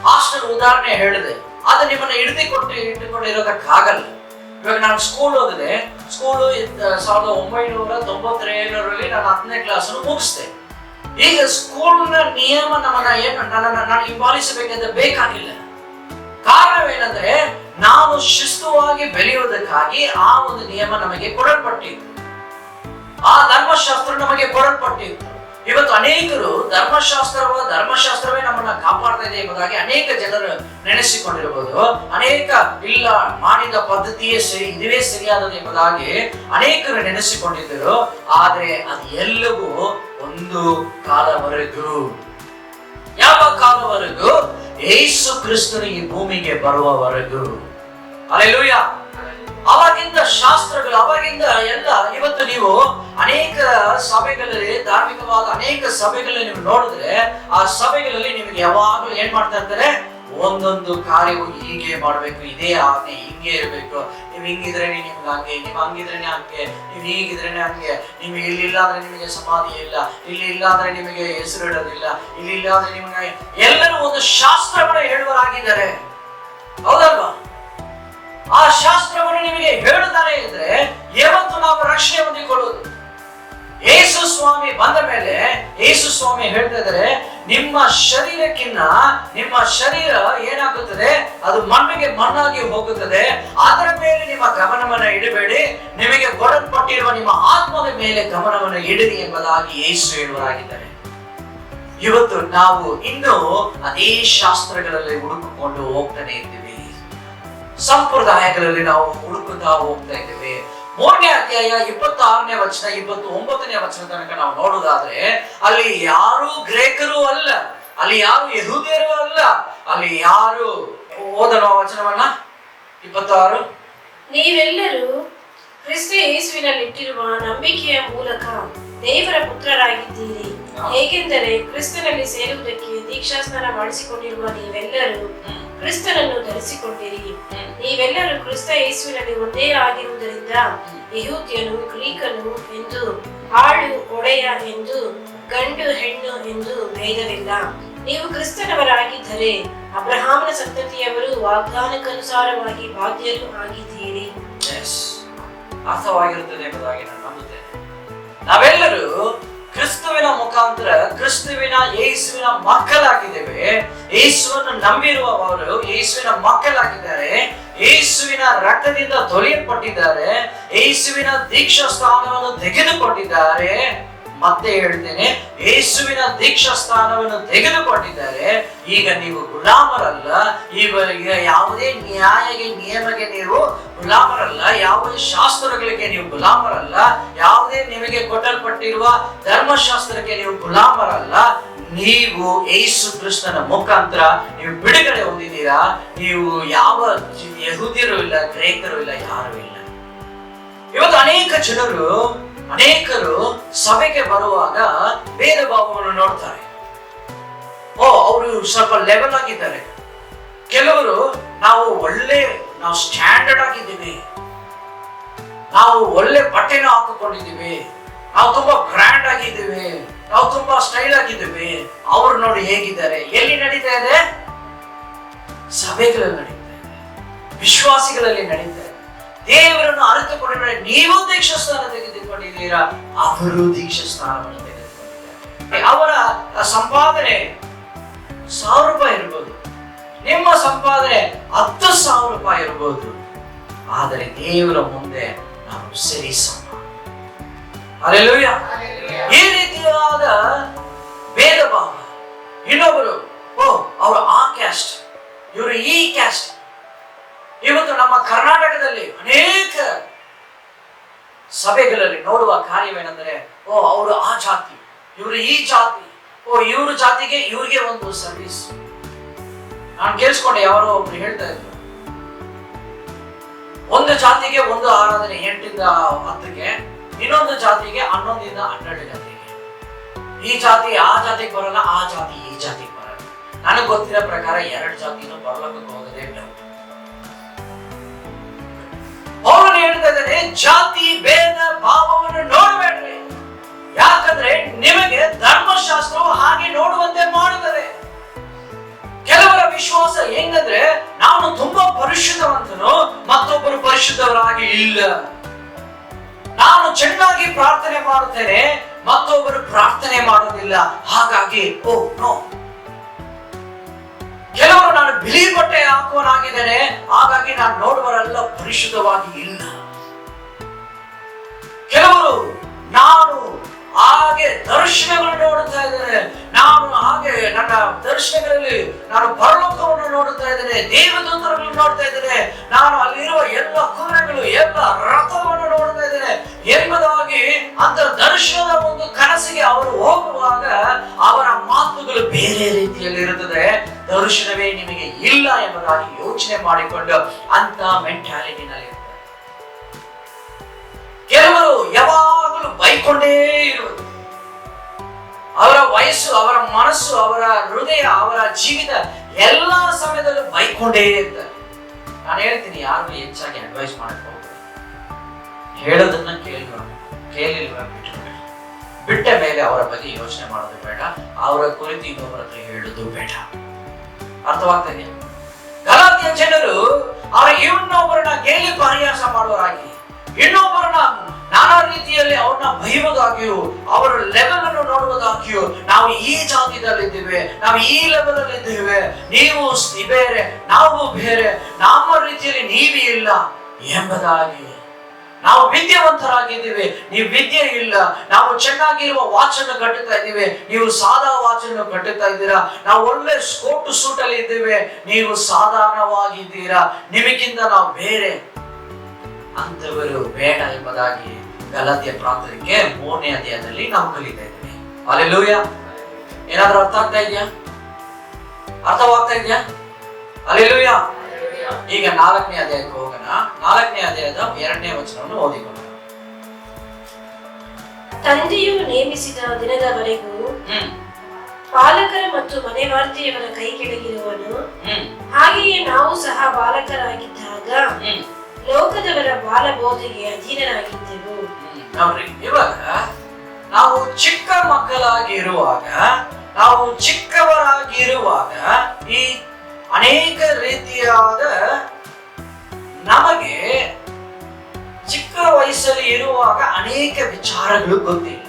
ಹಾಸ್ಟೆಲ್ ಉದಾಹರಣೆ ಹೇಳಿದೆ, ಅದು ನಿಮ್ಮನ್ನ ಇಟ್ಟುಕೊಂಡಿರೋದಕ್ಕಾಗಲ್ಲ. ಇವಾಗ ನಾನು ಸ್ಕೂಲ್ ಹೋಗಿದೆ, ಸ್ಕೂಲು 1997ರಲ್ಲಿ ನಾನು 10ನೇ ಕ್ಲಾಸ್ ಮುಗಿಸ್ದೆ. ಈಗ ಸ್ಕೂಲ್ನ ನಿಯಮ ನಾನು ಹಿಂಬಾಲಿಸಬೇಕಂತ ಬೇಕಾಗಿಲ್ಲ. ಕಾರಣವೇನೆಂದ್ರೆ ನಾವು ಶಿಸ್ತುವಾಗಿ ಬೆಳೆಯುವುದಕ್ಕಾಗಿ ಆ ಒಂದು ನಿಯಮ ನಮಗೆ ಕೊಡಲ್ಪಟ್ಟಿತ್ತು, ಆ ಧರ್ಮಶಾಸ್ತ್ರ ನಮಗೆ ಕೊಡಲ್ಪಟ್ಟಿತ್ತು. ಇವತ್ತು ಅನೇಕರು ಧರ್ಮಶಾಸ್ತ್ರವೇ ನಮ್ಮನ್ನ ಕಾಪಾಡ್ತಾ ಇದೆ ಎಂಬುದಾಗಿ ಅನೇಕ ಜನರು ನೆನೆಸಿಕೊಂಡಿರಬಹುದು. ಅನೇಕ ಇಲ್ಲ ಮಾಡಿದ ಪದ್ಧತಿಯೇ ಸರಿ, ಇದುವೇ ಸರಿಯಾದದ್ದು ಎಂಬುದಾಗಿ ಅನೇಕರು ನೆನೆಸಿಕೊಂಡಿದ್ದರು. ಆದ್ರೆ ಅದು ಎಲ್ಲವೂ ಒಂದು ಕಾಲವರೆಗೂ. ಯಾವ ಕಾಲವರೆಗೂ? ಯೇಸು ಕ್ರಿಸ್ತನು ಈ ಭೂಮಿಗೆ ಬರುವವರೆಗೂ. ಹಲ್ಲೆಲೂಯಾ. ಅವಾಗಿಂದ ಶಾಸ್ತ್ರಗಳು, ಅವಾಗಿಂದ ಎಲ್ಲ, ಇವತ್ತು ನೀವು ಅನೇಕ ಸಭೆಗಳಲ್ಲಿ, ಧಾರ್ಮಿಕವಾದ ಅನೇಕ ಸಭೆಗಳಲ್ಲಿ ನೀವು ನೋಡಿದ್ರೆ ಆ ಸಭೆಗಳಲ್ಲಿ ನಿಮಗೆ ಯಾವಾಗಲೂ ಏನ್ ಮಾಡ್ತಾ ಇರ್ತಾರೆ? ಒಂದೊಂದು ಕಾರ್ಯವು ಹೀಗೆ ಮಾಡ್ಬೇಕು, ಇದೇ ಆಜ್ಞೆ, ಹಿಂಗೆ ಇರ್ಬೇಕು, ನೀವು ಹಿಂಗಿದ್ರೆ ನಿಮ್ಗೆ ಹಂಗೆ, ನೀವು ಹಂಗಿದ್ರೇನೆ ಹಂಗೆ, ನೀವು ಹೀಗಿದ್ರೇನೆ ಹಂಗೆ, ನೀವು ಇಲ್ಲಿ ಇಲ್ಲ ಅಂದ್ರೆ ನಿಮಗೆ ಸಮಾಧಿ ಇಲ್ಲ, ಇಲ್ಲಿ ಇಲ್ಲ ಅಂದ್ರೆ ನಿಮಗೆ ಹೆಸರು ಇಡೋದಿಲ್ಲ, ಇಲ್ಲಿ ಇಲ್ಲ ಅಂದ್ರೆ ನಿಮಗೆ, ಎಲ್ಲರೂ ಒಂದು ಶಾಸ್ತ್ರವನ್ನು ಹೇಳುವರಾಗಿದ್ದಾರೆ. ಹೌದಲ್ವಾ? ಆ ಶಾಸ್ತ್ರವನ್ನು ನಿಮಗೆ ಹೇಳುತ್ತಾನೆ ಇದ್ರೆ ಯಾವತ್ತು ನಾವು ರಕ್ಷಣೆ ಹೊಂದಿಕೊಳ್ಳುವುದು? ಯೇಸು ಸ್ವಾಮಿ ಬಂದ ಮೇಲೆ ಯೇಸು ಸ್ವಾಮಿ ಹೇಳ್ತಾ ಇದ್ದಾರೆ, ನಿಮ್ಮ ಶರೀರಕ್ಕಿನ್ನ ನಿಮ್ಮ ಶರೀರ ಏನಾಗುತ್ತದೆ? ಅದು ಮಣ್ಣಿಗೆ ಮಣ್ಣಾಗಿ ಹೋಗುತ್ತದೆ. ಅದರ ಮೇಲೆ ನಿಮ್ಮ ಗಮನವನ್ನು ಇಡಬೇಡಿ, ನಿಮಗೆ ಕೊಡಲ್ಪಟ್ಟಿರುವ ನಿಮ್ಮ ಆತ್ಮದ ಮೇಲೆ ಗಮನವನ್ನು ಇಡಿರಿ ಎಂಬುದಾಗಿ ಯೇಸು ಹೇಳುವರಾಗಿದ್ದಾರೆ. ಇವತ್ತು ನಾವು ಇನ್ನೂ ಅದೇ ಶಾಸ್ತ್ರಗಳಲ್ಲಿ ಹುಡುಕಿಕೊಂಡು ಹೋಗ್ತಾನೆ ಇದ್ದೀವಿ, ಸಂಪ್ರದಾಯಗಳಲ್ಲಿ ನಾವು ಹುಡುಕುತ್ತಾ ಹೋಗ್ತಾ ಇದ್ದೇವೆ. 3ನೇ ಅಧ್ಯಾಯ 26ನೇ ವಚನ 29ನೇ ವಚನ ತನಕ ನಾವು ನೋಡುವುದಾದ್ರೆ, ಅಲ್ಲಿ ಯಾರು ಗ್ರೇಕರು ಅಲ್ಲ, ಅಲ್ಲಿ ಯಾರು ಯೆಹೂದ್ಯರು ಅಲ್ಲ, ಅಲ್ಲಿ ಯಾರು, ಓದನೋ ವಚನವನ್ನ 26. ನೀವೆಲ್ಲರೂ ಕ್ರಿಸ್ತ ಯೇಸುವಿನಲ್ಲಿಟ್ಟಿರುವ ನಂಬಿಕೆಯ ಮೂಲಕ ದೇವರ ಪುತ್ರರಾಗಿದ್ದೀರಿ. ಏಕೆಂದರೆ ಕ್ರಿಸ್ತನಲ್ಲಿ ಸೇರುವುದಕ್ಕೆ ದೀಕ್ಷಾಸ್ನಾನ ಮಾಡಿಸಿಕೊಂಡಿರುವ ನೀವೆಲ್ಲರೂ ಕ್ರಿಸ್ತನನ್ನು ಧರಿಸಿಕೊಂಡಿರಿ. ನೀವೆಲ್ಲರೂ ಕ್ರಿಸ್ತ ಯೇಸುವಿನಲ್ಲಿ ಒಂದೇ ಆಗಿರುವುದರಿಂದ ಯೆಹೂದ್ಯನು ಗ್ರೀಕನು ಎಂದು, ಆಳು ಒಡೆಯ ಎಂದು, ಗಂಡು ಹೆಣ್ಣು ಎಂದು ಭೇದವಿಲ್ಲ. ನೀವು ಕ್ರಿಸ್ತನವರಾಗಿದ್ದರೆ ಅಬ್ರಹಾಮನ ಸಂತತಿಯವರು, ವಾಗ್ದಾನಕ್ಕನುಸಾರವಾಗಿ ಬಾಧ್ಯರು ಆಗಿದ್ದೀರಿ. ಅರ್ಥವಾಗಿರುತ್ತದೆ ಎಂಬುದಾಗಿ ನಾನು ನಂಬುತ್ತೇನೆ. ನಾವೆಲ್ಲರೂ ಕ್ರಿಸ್ತುವಿನ ಮುಖಾಂತರ ಕ್ರಿಸ್ತುವಿನ ಯೇಸುವಿನ ಮಕ್ಕಳಾಗಿದ್ದೇವೆ. ಯೇಸುವನ್ನು ನಂಬಿರುವವರು ಯೇಸುವಿನ ಮಕ್ಕಳಾಗಿದ್ದಾರೆ. ಯೇಸುವಿನ ರಕ್ತದಿಂದ ತೊಳೆಯಲ್ಪಟ್ಟಿದ್ದಾರೆ. ಯೇಸುವಿನ ದೀಕ್ಷಾ ಸ್ಥಾನವನ್ನು ತೆಗೆದುಕೊಂಡಿದ್ದಾರೆ. ಮತ್ತೆ ಹೇಳ್ತೇನೆ, ಯೇಸುವಿನ ದೀಕ್ಷಾ ಸ್ಥಾನವನ್ನು ತೆಗೆದುಕೊಂಡಿದ್ದಾರೆ. ಈಗ ನೀವು ಗುಲಾಮರಲ್ಲ. ಈಗ ಯಾವುದೇ ನಿಯಮಗೆ ನೀವು ಗುಲಾಮರಲ್ಲ, ಯಾವುದೇ ಶಾಸ್ತ್ರಗಳಿಗೆ ನೀವು ಗುಲಾಮರಲ್ಲ, ಯಾವುದೇ ನಿಮಗೆ ಕೊಟ್ಟಲ್ಪಟ್ಟಿರುವ ಧರ್ಮಶಾಸ್ತ್ರಕ್ಕೆ ನೀವು ಗುಲಾಮರಲ್ಲ. ನೀವು ಯೇಸು ಕ್ರಿಸ್ತನ ಮುಖಾಂತರ ನೀವು ಬಿಡುಗಡೆ ಹೊಂದಿದ್ದೀರಾ. ನೀವು ಯಾವ ಯೆಹೂದ್ಯರು ಇಲ್ಲ, ಗ್ರೀಕರು ಇಲ್ಲ, ಯಾರು ಇಲ್ಲ. ಇವತ್ತು ಅನೇಕರು ಸಭೆಗೆ ಬರುವಾಗ ಭೇದ ಭಾವವನ್ನು ನೋಡ್ತಾರೆ. ಅವರು ಸ್ವಲ್ಪ ಲೆವೆಲ್ ಆಗಿದ್ದಾರೆ. ಕೆಲವರು ನಾವು ಸ್ಟ್ಯಾಂಡರ್ಡ್ ಆಗಿದ್ದೀವಿ, ನಾವು ಒಳ್ಳೆ ಬಟ್ಟೆನ ಹಾಕಿಕೊಂಡಿದ್ದೀವಿ, ನಾವು ತುಂಬಾ ಗ್ರ್ಯಾಂಡ್ ಆಗಿದ್ದೀವಿ, ನಾವು ತುಂಬಾ ಸ್ಟೈಲ್ ಆಗಿದ್ದೀವಿ. ಅವ್ರು ನೋಡಿ ಹೇಗಿದ್ದಾರೆ. ಎಲ್ಲಿ ನಡೀತಾ ಇದೆ? ಸಭೆಗಳಲ್ಲಿ ನಡೀತಾ ಇದೆ, ವಿಶ್ವಾಸಿಗಳಲ್ಲಿ ನಡೀತಾ ಇದೆ. ದೇವರನ್ನು ಅರಿತುಕೊಂಡ ನೀವು ದೀಕ್ಷಾ ಸ್ಥಾನ ತೆಗೆದುಕೊಂಡಿದ್ದೀರಾ, ಅವರು ದೀಕ್ಷಾ ಸ್ಥಾನವನ್ನು ತೆಗೆದುಕೊಂಡಿದ್ದಾರೆ. ಅವರ ಸಂಪಾದನೆ 1000 ರೂಪಾಯಿ ಇರ್ಬೋದು, ನಿಮ್ಮ ಸಂಪಾದನೆ 10,000 ರೂಪಾಯಿ ಇರ್ಬೋದು, ಆದರೆ ದೇವರ ಮುಂದೆ ನಾವು ಸರಿ ಸಮ. ಹಲ್ಲೆಲೂಯಾ. ಈ ರೀತಿಯಾದ ಭೇದ ಭಾವ, ಇನ್ನೊಬ್ಬರು ಅವರು ಆ ಕ್ಯಾಸ್ಟ್, ಇವರು ಈ ಕ್ಯಾಸ್ಟ್. ಇವತ್ತು ನಮ್ಮ ಕರ್ನಾಟಕದಲ್ಲಿ ಅನೇಕ ಸಭೆಗಳಲ್ಲಿ ನೋಡುವ ಕಾರ್ಯವೇನೆಂದರೆ, ಅವರು ಆ ಜಾತಿ, ಇವರು ಈ ಜಾತಿ, ಇವ್ರ ಜಾತಿಗೆ ಇವ್ರಿಗೆ ಒಂದು ಸರ್ವಿಸ್. ನಾನು ಕೇಳಿಸ್ಕೊಂಡೆ, ಯಾರೋ ಒಬ್ರು ಹೇಳ್ತಾ ಇದ್ರು, ಒಂದು ಜಾತಿಗೆ ಒಂದು ಆರಾಧನೆ 8ರಿಂದ 10ಗೆ, ಇನ್ನೊಂದು ಜಾತಿಗೆ 11ರಿಂದ 12 ಗಂಟೆಗೆ. ಈ ಜಾತಿ ಆ ಜಾತಿಗೆ ಬರಲ್ಲ, ಆ ಜಾತಿ ಈ ಜಾತಿಗೆ ಬರಲ್ಲ. ನನಗೆ ಗೊತ್ತಿರೋ ಪ್ರಕಾರ 2 ಜಾತಿನೂ ಬರಲಕ್ಕೆ ಹೋಗದೆ ಡೌಟ್. ಅವನು ಹೇಳ್ತಾ ಇದ್ದಾನೆ, ಜಾತಿ ಭೇದ ಭಾವವನ್ನು ನೋಡಬೇಡ್ರಿ. ಯಾಕಂದ್ರೆ ನಿಮಗೆ ಧರ್ಮಶಾಸ್ತ್ರವು ಹಾಗೆ ನೋಡುವಂತೆ ಮಾಡುತ್ತದೆ. ಕೆಲವರ ವಿಶ್ವಾಸ ಹೆಂಗಂದ್ರೆ, ನಾನು ತುಂಬಾ ಪರಿಶುದ್ಧವಂತನು, ಮತ್ತೊಬ್ಬರು ಪರಿಶುದ್ಧವರಾಗಿ ಇಲ್ಲ. ನಾನು ಚೆನ್ನಾಗಿ ಪ್ರಾರ್ಥನೆ ಮಾಡುತ್ತೇನೆ, ಮತ್ತೊಬ್ಬರು ಪ್ರಾರ್ಥನೆ ಮಾಡೋದಿಲ್ಲ, ಹಾಗಾಗಿ ನೋ. ಕೆಲವರು ನಾನು ಬಿಳಿ ಬಟ್ಟೆ ಹಾಕುವನಾಗಿದ್ದೇನೆ, ಹಾಗಾಗಿ ನಾನು ನೋಡುವರೆಲ್ಲ ಪರಿಶುದ್ಧವಾಗಿ ಇಲ್ಲ. ಕೆಲವರು ನಾನು ಹಾಗೆ ದರ್ಶನಗಳು ನೋಡುತ್ತಾ ಇದ್ದೇನೆ. ನಾನು ಹಾಗೆ ನನ್ನ ದರ್ಶನಗಳಲ್ಲಿ ನಾನು ಪರಲೋಕವನ್ನು ನೋಡುತ್ತಾ ಇದ್ದೇನೆ, ದೇವದೂತರನ್ನು ನೋಡ್ತಾ ಇದ್ದೇನೆ, ನಾನು ಅಲ್ಲಿರುವ ಎಲ್ಲ ಕುದುರೆಗಳು ಎಲ್ಲ ರಥವನ್ನು ನೋಡ್ತಾ ಇದ್ದೇನೆ ಎಂಬುದಾಗಿ ಅಂತ ದರ್ಶನದ ಒಂದು ಕನಸಿಗೆ ಅವರು ಹೋಗುವಾಗ ಅವರ ಮಾತುಗಳು ಬೇರೆ ರೀತಿಯಲ್ಲಿ ಇರುತ್ತದೆ. ದರ್ಶನವೇ ನಿಮಗೆ ಇಲ್ಲ ಎಂಬುದಾಗಿ ಯೋಚನೆ ಮಾಡಿಕೊಂಡು ಅಂತ ಮೆಂಟಾಲಿಟಿನಲ್ಲಿ ಇರ್ತಾರೆ. ಕೆಲವರು ಯಾವಾಗಲೂ ಬೈಕೊಂಡೇ ಇರುವುದು, ಅವರ ವಯಸ್ಸು, ಅವರ ಮನಸ್ಸು, ಅವರ ಹೃದಯ, ಅವರ ಜೀವಿತ ಎಲ್ಲ ಸಮಯದಲ್ಲೂ ಬೈಕೊಂಡೇ ಇರ್ತಾರೆ. ನಾನು ಹೇಳ್ತೀನಿ, ಯಾರು ಹೆಚ್ಚಾಗಿ ಅಡ್ವೈಸ್ ಮಾಡಕ್ ಹೋಗ್ತಾರೆ. ಹೇಳೋದನ್ನ ಕೇಳಿಲ್ವ ಬಿಟ್ಟ ಮೇಲೆ ಅವರ ಬಗ್ಗೆ ಯೋಚನೆ ಮಾಡೋದು ಬೇಡ, ಅವರ ಕುರಿತು ಇನ್ನೊಬ್ಬರ ಹತ್ರ ಹೇಳೋದು ಬೇಡ. ಅರ್ಥವಾಗ್ತಾ ಇದೆಯಾ? ಗಲಾತ್ಯ ಜನರು ಅವರ ಇನ್ನೊಬ್ಬರನ್ನ ಗೇಲಿ ಪರಿಹಾಸ ಮಾಡುವರಾಗಿ, ಇನ್ನೊಬ್ಬರನ್ನ ನಾನಾ ರೀತಿಯಲ್ಲಿ ಅವ್ರನ್ನ ಬೈಯುವುದಾಗಿಯೂ, ಅವರ ಲೆವೆಲ್ ಅನ್ನು ನೋಡುವುದಾಗಿಯೂ, ನಾವು ಈ ಜಾತಿಯಲ್ಲಿದ್ದೇವೆ, ನಾವು ಈ ಲೆವೆಲ್ ಅಲ್ಲಿ ಇದ್ದೇವೆ, ನೀವು ಬೇರೆ ನಾವು ಬೇರೆ, ನಮ್ಮ ರೀತಿಯಲ್ಲಿ ನೀವೇ ಇಲ್ಲ ಎಂಬುದಾಗಿ, ನಾವು ವಿದ್ಯಾವಂತರಾಗಿದ್ದೀವಿ, ನೀವು ವಿದ್ಯೆ ಇಲ್ಲ, ನಾವು ಚೆನ್ನಾಗಿರುವ ವಾಚ್ ಅನ್ನು ಕಟ್ಟುತ್ತಾ ಇದ್ದೀವಿ, ನೀವು ಸಾದಾ ವಾಚ್ ಅನ್ನು ಕಟ್ಟುತ್ತಾ ಇದ್ದೀರಾ, ನಾವು ಒಳ್ಳೆ ಕೋಟ್ ಸೂಟ್ ಅಲ್ಲಿ ಇದ್ದೇವೆ, ನೀವು ಸಾಧಾರಣವಾಗಿದ್ದೀರಾ, ನಿಮಗಿಂತ ನಾವು ಬೇರೆ ಅಂತವರು ಬೇಡ ಎಂಬುದಾಗಿ ಗಲಾತ್ಯ ಪ್ರಾಂತ್ಯಕ್ಕೆ 3ನೇ ಅಧ್ಯಾಯದಲ್ಲಿ ನಾವು ಕಲಿತಾ ಇದ್ದೇವೆ. ಹಲ್ಲೆಲೂಯಾ. ಏನಾದ್ರೂ ಅರ್ಥ ಆಗ್ತಾ ಇದೆಯಾ? ಅರ್ಥವಾಗ್ತಾ ಇದೆಯಾ? ಹಲ್ಲೆಲೂಯಾ. ಈಗ 4ನೇ ಅಧ್ಯಾಯಕ್ಕೆ ಹೋಗೋಣ. 4ನೇ ಅಧ್ಯಾಯದ 2ನೇ ವಚನವನ್ನು ಓದಿಕೊಳ್ಳೋಣ. ತಂದೆಯು ನೇಮಿಸಿದ ದಿನದವರೆಗೂ ಪಾಲಕರ ಮತ್ತು ಮನೆವಾರ್ತೆಯವರ ಕೈ ಕೆಳಗಿರುವನು. ಹಾಗೆಯೇ ನಾವು ಸಹ ಬಾಲಕರಾಗಿದ್ದಾಗ ಲೋಕದವರ ಬಾಲಬೋಧೆಗೆ ಅಧೀನರಾಗಿದ್ದೆವು. ನೋಡ್ರಿ, ಇವಾಗ ನಾವು ಚಿಕ್ಕ ಮಕ್ಕಳಾಗಿರುವಾಗ, ನಾವು ಚಿಕ್ಕವರಾಗಿರುವಾಗ ಈ ಅನೇಕ ರೀತಿಯಾದ ನಮಗೆ ಚಿಕ್ಕ ವಯಸ್ಸಲ್ಲಿ ಇರುವಾಗ ಅನೇಕ ವಿಚಾರಗಳು ಗೊತ್ತಿಲ್ಲ,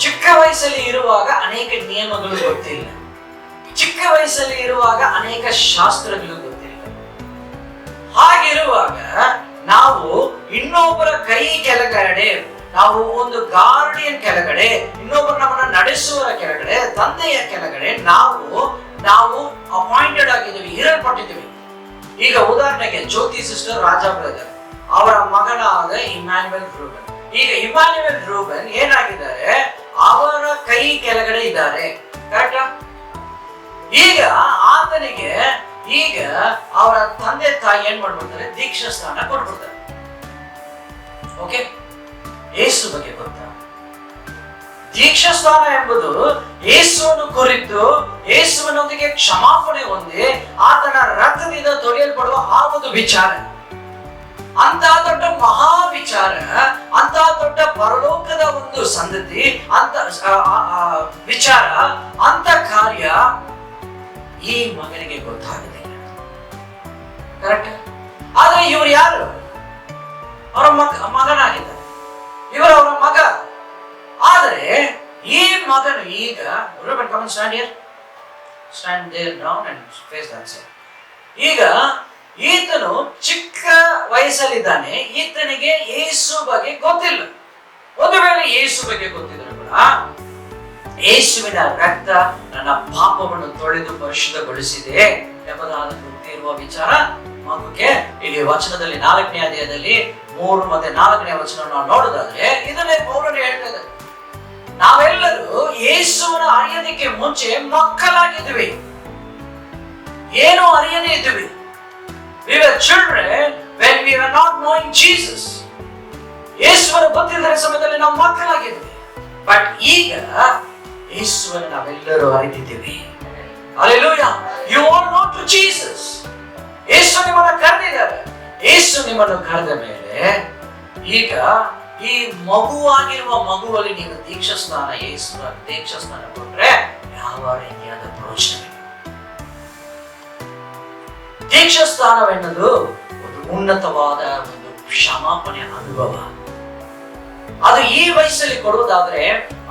ಚಿಕ್ಕ ವಯಸ್ಸಲ್ಲಿ ಇರುವಾಗ ಅನೇಕ ನಿಯಮಗಳು ಗೊತ್ತಿಲ್ಲ, ಚಿಕ್ಕ ವಯಸ್ಸಲ್ಲಿ ಇರುವಾಗ ಅನೇಕ ಶಾಸ್ತ್ರಗಳು ಗೊತ್ತಿಲ್ಲ. ಹಾಗಿರುವಾಗ ನಾವು ಇನ್ನೊಬ್ಬರ ಕೈ ಕೆಳಗಡೆ, ನಾವು ಒಂದು ಗಾರ್ಡಿಯನ್ ಕೆಳಗಡೆ, ಇನ್ನೊಬ್ಬರು ನಮ್ಮನ್ನ ನಡೆಸುವರ ಕೆಳಗಡೆ, ತಂದೆಯ ಕೆಳಗಡೆ ನಾವು ಅಪಾಯಿಂಟೆಡ್ ಆಗಿದ್ದೀವಿ, ಇರಲ್ಪಟ್ಟಿದ್ದೀವಿ. ಈಗ ಉದಾಹರಣೆಗೆ ಜ್ಯೋತಿ ಸಿಸ್ಟರ್ ರಾಜಾ ಬ್ರದರ್ ಅವರ ಮಗನಾದ ಇಮ್ಯಾನ್ಯುಯಲ್ ರೂಬನ್. ಈಗ ಇಮ್ಯಾನ್ಯುಯಲ್ ರೂಬನ್ ಏನಾಗಿದ್ದಾರೆ? ಅವರ ಕೈ ಕೆಳಗಡೆ ಇದ್ದಾರೆ, ಕರೆಕ್ಟಾ? ಈಗ ಆತನಿಗೆ ಈಗ ಅವರ ತಂದೆ ತಾಯಿ ಏನ್ ಮಾಡ್ಬಿಡ್ತಾರೆ? ದೀಕ್ಷಾ ಸ್ಥಾನ ಕೊಟ್ಬಿಡ್ತಾರೆ. ಓಕೆ, ಯೇಸು ಬಗ್ಗೆ ಗೊತ್ತಾ? ದೀಕ್ಷಾ ಸ್ಥಾನ ಎಂಬುದು ಯೇಸುವನ್ನು ಕುರಿತು, ಯೇಸುವಿನೊಂದಿಗೆ ಕ್ಷಮಾಪಣೆ ಹೊಂದಿ ಆತನ ರಕ್ತದಿಂದ ತೊಳೆಯಲ್ಪಡುವ ಆ ಒಂದು ವಿಚಾರ, ಅಂತ ದೊಡ್ಡ ಮಹಾ ವಿಚಾರ, ಅಂತ ದೊಡ್ಡ ಪರಲೋಕದ ಒಂದು ಸಂಗತಿ, ಅಂತ ವಿಚಾರ, ಅಂತ ಕಾರ್ಯ ಈ ಮಗನಿಗೆ ಗೊತ್ತಾಗಿದೆ, ಕರೆಕ್ಟ್? ಆದ್ರೆ ಇವರು ಯಾರು? ಅವರ ಮಗನಾಗಿದ್ದಾರೆ, ಇವರು ಅವರ ಮಗ. ಆದರೆ ಈ ಮಗನು ಈಗ Reuben, come on, stand here, stand there down and face that side. ಈಗ ಈತನು ಚಿಕ್ಕ ವಯಸ್ಸಲ್ಲಿದ್ದಾನೆ, ಈತನಿಗೆ ಯೇಸು ಬಗ್ಗೆ ಗೊತ್ತಿಲ್ಲ. ಒಂದು ವೇಳೆ ಯೇಸು ಬಗ್ಗೆ ಗೊತ್ತಿದ್ರು ಕೂಡ, ಯೇಸುವಿನ ರಕ್ತ ನನ್ನ ಪಾಪವನ್ನು ತೊಳೆದು ಪರಿಶುದ್ಧಗೊಳಿಸಿದೆ ಎಂಬುದಾದ ಗೊತ್ತಿರುವ ವಿಚಾರ ಮಗುಗೆ ಇಲ್ಲಿ ವಚನದಲ್ಲಿ 4ನೇ ಅಧ್ಯಾಯದಲ್ಲಿ 3 ಮತ್ತು 4ನೇ ವಚನವನ್ನು ನಾವು ನೋಡೋದಾದ್ರೆ ಇದನ್ನೇ ಪೌಲನು ಹೇಳ್ತಾ ಇದ್ದಾರೆ. ನಾವೆಲ್ಲರೂ ಯೇಸುವಿನ ಅರಿಯೋದಕ್ಕೆ ಮುಂಚೆ ಮಕ್ಕಳಾಗಿದ್ವಿ, ಏನೋ ಅರಿಯದೇ ಇದ್ವಿ. We were children when we were not knowing Jesus. ಯೇಸುವನ್ನು ಗೊತ್ತಿಲ್ಲದ ಸಮಯದಲ್ಲಿ ನಾವು ಮಕ್ಕಳಾಗಿದ್ವಿ. ಬಟ್ ಈಗ ಯೇಸುವನ್ನು ನಾವೆಲ್ಲರೂ ಅರಿತಿದ್ದೇವೆ. Hallelujah. You all know to Jesus. ಯೇಸು ನಿಮ್ಮನ್ನು ಕರೆದಿದ್ದಾರೆ. ಯೇಸು ನಿಮ್ಮನ್ನು ಕರೆದ ಮೇಲೆ ಈಗ ಈ ಮಗುವಾಗಿರುವ ಮಗುವಲ್ಲಿ ನೀವು ದೀಕ್ಷಾಸ್ಥಾನ, ಯೇಸುವ ದೀಕ್ಷಾಸ್ಥಾನ ಕೊಟ್ರೆ ಯಾವ ರೀತಿಯಾದ ಪ್ರಯೋಜನ? ದೀಕ್ಷಾಸ್ಥಾನವೆನ್ನೋದು ಒಂದು ಉನ್ನತವಾದ ಒಂದು ಕ್ಷಮಾಪಣೆ ಅನುಭವ. ಅದು ಈ ವಯಸ್ಸಲ್ಲಿ ಕೊಡುವುದಾದ್ರೆ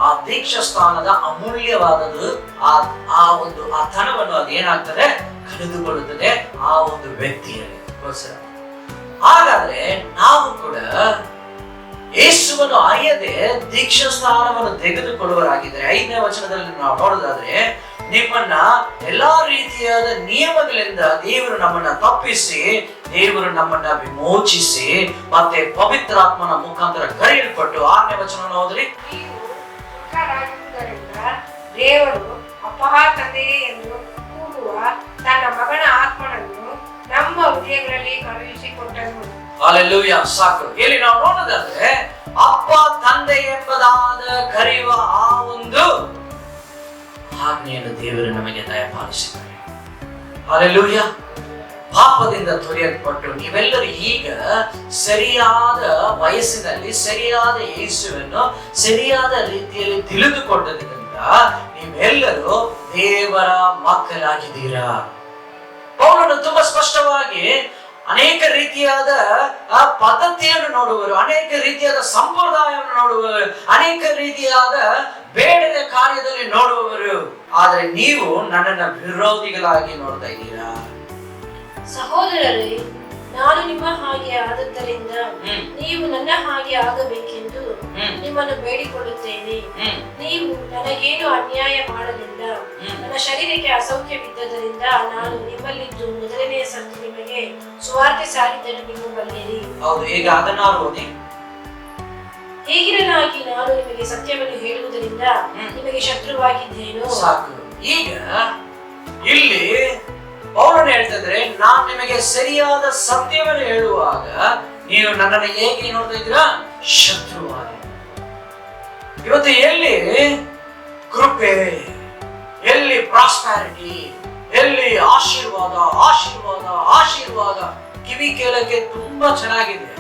ಆ ದೀಕ್ಷಾ ಸ್ಥಾನದ ಅಮೂಲ್ಯವಾದದ್ದು, ಆ ತನವನ್ನು ಅದೇನಾಗ್ತದೆ? ಕಳೆದುಕೊಳ್ಳುತ್ತದೆ ಆ ಒಂದು ವ್ಯಕ್ತಿಯಲ್ಲಿ. ಹಾಗಾದ್ರೆ ನಾವು ಕೂಡ ಯೇಸುವನ್ನು ಅರಿಯದೆ ದೀಕ್ಷಾ ಸ್ನಾನವನ್ನು ತೆಗೆದುಕೊಳ್ಳುವರಾಗಿದ್ದಾರೆ. 5ನೇ ವಚನದಲ್ಲಿ ನಾವು ನೋಡೋದಾದ್ರೆ, ನಿಮ್ಮನ್ನ ಎಲ್ಲಾ ರೀತಿಯಾದ ನಿಯಮಗಳಿಂದ ದೇವರು ನಮ್ಮನ್ನ ತಪ್ಪಿಸಿ, ದೇವರು ನಮ್ಮನ್ನ ವಿಮೋಚಿಸಿ, ಮತ್ತೆ ಪವಿತ್ರಾತ್ಮನ ಮುಖಾಂತರ ಕರೆಯಲ್ಪಟ್ಟು 6ನೇ ವಚನವನ್ನು ಹೋದ್ರಿ, ದೇವರು ಅಪಹಾ ತಂದೆಯೇ ಎಂದು ಕೂಗುವ ತನ್ನ ಮಗನ ಆತ್ಮನನ್ನು ನಮ್ಮ ಹೃದಯಗಳಲ್ಲಿ ಕಳುಹಿಸಿಕೊಟ್ಟನು. ಹಲ್ಲೆಲೂಯಾ. ಸಾಕು. ಇಲ್ಲಿ ನಾವು ನೋಡೋದಾದ್ರೆ, ಅಪ್ಪ ತಂದೆ ಎಂಬುದಾದ ಕರೆಯುವ ಆ ಒಂದು ಆಜ್ಞೆಯನ್ನು ದೇವರು ನಮಗೆ ದಯಪಾಲಿಸಿದ್ದಾರೆ. ಹಲ್ಲೆಲೂಯಾ. ಪಾಪದಿಂದ ತೊರೆಯಲ್ಪಟ್ಟು ನೀವೆಲ್ಲರೂ ಈಗ ಸರಿಯಾದ ವಯಸ್ಸಿನಲ್ಲಿ ಸರಿಯಾದ ಯೇಸುವನ್ನು ಸರಿಯಾದ ರೀತಿಯಲ್ಲಿ ತಿಳಿದುಕೊಂಡದ್ರಿಂದ ನೀವೆಲ್ಲರೂ ದೇವರ ಮಕ್ಕಳಾಗಿದ್ದೀರಾ. ಪೌಲನು ತುಂಬಾ ಸ್ಪಷ್ಟವಾಗಿ ಅನೇಕ ರೀತಿಯಾದ ಪದ್ಧತಿಯನ್ನು ನೋಡುವರು, ಅನೇಕ ರೀತಿಯಾದ ಸಂಪ್ರದಾಯವನ್ನು ನೋಡುವರು, ಅನೇಕ ರೀತಿಯಾದ ಬೇಡದ ಕಾರ್ಯದಲ್ಲಿ ನೋಡುವವರು. ಆದ್ರೆ ನೀವು ನನ್ನನ್ನ ವಿರೋಧಿಗಳಾಗಿ ನೋಡ್ತಾ ಇದ್ದೀರಾ. ಸಹೋದರರೇ, ನಾನು ನಿಮ್ಮ ಹಾಗೆ ಆದದ್ದರಿಂದ ನೀವು ನನ್ನ ಹಾಗೆ ಆಗಬೇಕೆಂದು ನಿಮ್ಮನ್ನು ಬೇಡಿಕೊಳ್ಳುತ್ತೇನೆ. ನೀವು ನನಗೇನು ಅನ್ಯಾಯ ಮಾಡಲಿಲ್ಲ. ನನ್ನ ಶರೀರಕ್ಕೆ ಅಸೌಖ್ಯವಿದ್ದರಿಂದ ನಾನು ನಿಮ್ಮಲ್ಲಿದ್ದು ಮೊದಲನೆಯ ಸರ್ತಿ ನಿಮಗೆ ಸುವಾರ್ತೆ ಸಾರಿದ್ದನ್ನು ನೀವು ಬಲ್ಲಿರಿ. ಹೌದು. ಈಗ ಅದನ್ನ ಓದಿ. ಹೀಗಿರಲಾಗಿ ನಾನು ನಿಮಗೆ ಸತ್ಯವನ್ನು ಹೇಳುವುದರಿಂದ ನಿಮಗೆ ಶತ್ರುವಾಗಿದ್ದೇನು. ಸಾಕು. ಈಗ ಇಲ್ಲಿ ಪೌಲನು ಹೇಳ್ತಿದ್ರೆ, ನಾನು ನಿಮಗೆ ಸರಿಯಾದ ಸತ್ಯವನ್ನು ಹೇಳುವಾಗ ನೀವು ನನ್ನನ್ನು ಹೇಗೆ ನೋಡ್ತಾ ಇದ್ದೀರಾ? ಶತ್ರುವಾಗಿ. ಇವತ್ತು ಎಲ್ಲಿ ಕೃಪೆ, ಎಲ್ಲಿ ಪ್ರಾಸ್ಪ್ಯಾರಿಟಿ, ಎಲ್ಲಿ ಆಶೀರ್ವಾದ ಆಶೀರ್ವಾದ ಆಶೀರ್ವಾದ ಕಿವಿ ಕೇಳಕ್ಕೆ ತುಂಬಾ ಚೆನ್ನಾಗಿದೆ.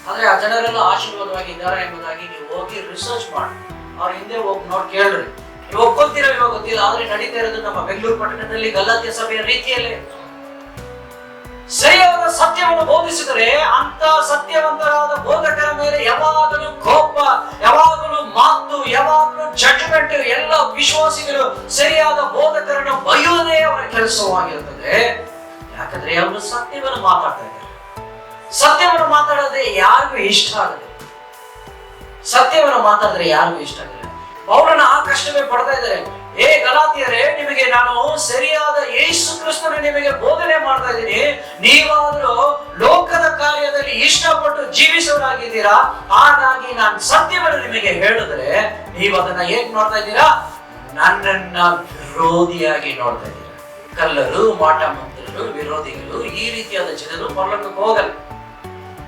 ಆದ್ರೆ ಆ ಜನರೆಲ್ಲ ಆಶೀರ್ವಾದವಾಗಿದ್ದಾರೆ ಎಂಬುದಾಗಿ ನೀವು ಹೋಗಿ ರಿಸರ್ಚ್ ಮಾಡಿ ಅವ್ರ ಹಿಂದೆ ಹೋಗಿ ನೋಡಿ ಕೇಳ್ರಿ. ನೀವು ಒಪ್ಕೊಳ್ತೀರೋ ಇವಾಗ ಗೊತ್ತಿಲ್ಲ, ಆದ್ರೆ ನಡೀತಾ ಇರೋದು ನಮ್ಮ ಬೆಂಗಳೂರು ಪಟ್ಟಣದಲ್ಲಿ ಗಲಾತ್ಯ ಸಭೆಯ ರೀತಿಯಲ್ಲೇ ಸರಿಯಾದ ಸತ್ಯವನ್ನು ಬೋಧಿಸಿದರೆ ಅಂತ ಸತ್ಯವಂತರಾದ ಬೋಧಕರ ಮೇಲೆ ಯಾವಾಗಲೂ ಕೋಪ, ಯಾವಾಗಲೂ ಮಾತು, ಯಾವಾಗಲೂ ಜಡ್ಜ್ಮೆಂಟ್. ಎಲ್ಲ ವಿಶ್ವಾಸಿಗಳು ಸರಿಯಾದ ಬೋಧಕರನ್ನು ಬೈಯುವುದೇ ಅವರ ಕೆಲಸವಾಗಿರುತ್ತದೆ. ಯಾಕಂದ್ರೆ ಅವರು ಸತ್ಯವನ್ನು ಮಾತಾಡ್ತಾ ಇದ್ದಾರೆ. ಸತ್ಯವನ್ನು ಮಾತಾಡೋದೇ ಯಾರಿಗೂ ಇಷ್ಟ ಆಗಲ್ಲ. ಸತ್ಯವನ್ನು ಮಾತಾಡಿದ್ರೆ ಯಾರಿಗೂ ಇಷ್ಟ ಆಗಲ್ಲ. ಪೌಲನ ಆ ಕಷ್ಟವೇ ಪಡ್ತಾ ಇದ್ದಾರೆ. ಗಲಾತಿಯರೇ, ನಿಮಗೆ ನಾನು ಸರಿಯಾದ ಯೇಸು ಕ್ರಿಸ್ತನ ನಿಮಗೆ ಬೋಧನೆ ಮಾಡ್ತಾ ಇದ್ದೀನಿ. ನೀವಾದ್ರೂ ಲೋಕದ ಕಾರ್ಯದಲ್ಲಿ ಇಷ್ಟಪಟ್ಟು ಜೀವಿಸೋರಾಗಿದ್ದೀರಾ. ಹಾಗಾಗಿ ನಾನು ಸತ್ಯವನ್ನು ನಿಮಗೆ ಹೇಳಿದ್ರೆ ನೀವು ಅದನ್ನ ಹೇಗ್ ನೋಡ್ತಾ ಇದ್ದೀರಾ? ನನ್ನನ್ನ ವಿರೋಧಿಯಾಗಿ ನೋಡ್ತಾ ಇದ್ದೀರಾ. ಕಲ್ಲರು, ಮಾಟ ಮಂತ್ರರು, ವಿರೋಧಿಗಳು, ಈ ರೀತಿಯಾದ ಜನರು ಪರಲೋಕಕ್ಕೆ ಹೋಗಲ್ಲ.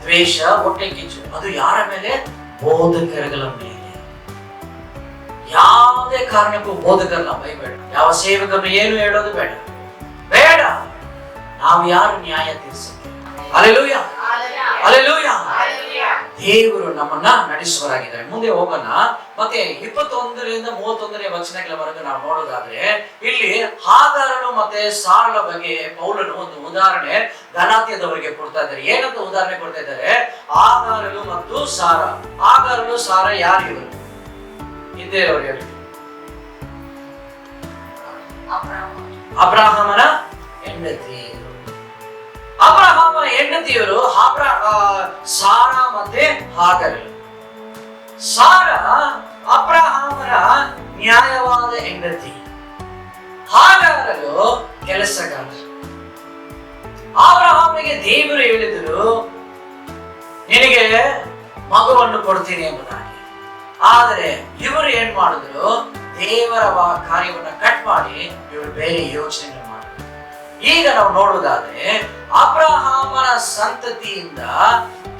ದ್ವೇಷ, ಹೊಟ್ಟೆ ಕಿಚ್ಚು ಅದು ಯಾರ ಮೇಲೆ? ಬೋಧಕರುಗಳ ಮೇಲೆ. ಯಾವುದೇ ಕಾರಣಕ್ಕೂ ಬೋಧಕರನ್ನ ಬೈಬೇಡ. ಯಾವ ಸೇವಕರು ಏನು ಹೇಳೋದು ಬೇಡ. ಬೇಡ. ನಾವು ಯಾರು ನ್ಯಾಯ ತೀರಿಸುತ್ತೇವೆ? Hallelujah, hallelujah. ದೇವರು ನಮ್ಮನ್ನ ನಡೆಸುವರಾಗಿದ್ದಾರೆ. ಮುಂದೆ ಹೋಗೋಣ. ಮತ್ತೆ 21ರಿಂದ 31ನೇ ವಚನಗಳವರೆಗೂ ನಾವು ನೋಡೋದಾದ್ರೆ, ಇಲ್ಲಿ ಹಾಗಾರನು ಮತ್ತೆ ಸಾರಳ ಬಗ್ಗೆ ಪೌಲನು ಒಂದು ಉದಾಹರಣೆ ಗಲಾತ್ಯದವರಿಗೆ ಕೊಡ್ತಾ ಇದ್ದಾರೆ. ಏನಂತ ಉದಾಹರಣೆ ಕೊಡ್ತಾ ಇದ್ದಾರೆ? ಹಾಗಾರನು ಮತ್ತು ಸಾರ. ಹಾಗಾರನು ಸಾರ ಯಾರು? ಇವರು ಹಿಂದೆ ಹೇಳಿ. ಅಬ್ರಹಾಮನ ಹೆಂಡತಿ. ಅಬ್ರಹಾಮನ ಹೆಂಡತಿಯವರು ಸಾರ ಮತ್ತೆ ಹಾಗರ್. ಸಾರ ಅಬ್ರಹಾಮನ ನ್ಯಾಯವಾದ ಹೆಂಡತಿ. ಹಾಗಾರಲು ಕೆಲಸಗಾರ. ಅಬ್ರಹಾಮನಿಗೆ ದೇವರು ಹೇಳಿದರು, ನಿನಗೆ ಮಗುವನ್ನು ಕೊಡ್ತೀನಿ ಎಂಬುದಾಗಿ. ಆದರೆ ಇವರು ಏನ್ ಮಾಡಿದ್ರು? ದೇವರ ಕಾರ್ಯವನ್ನ ಕಟ್ ಮಾಡಿ ಇವರು ಬೇರೆ ಯೋಚನೆ ಮಾಡಿದ್ರು. ಈಗ ನಾವು ನೋಡುವುದಾದ್ರೆ, ಅಬ್ರಹಾಮನ ಸಂತತಿಯಿಂದ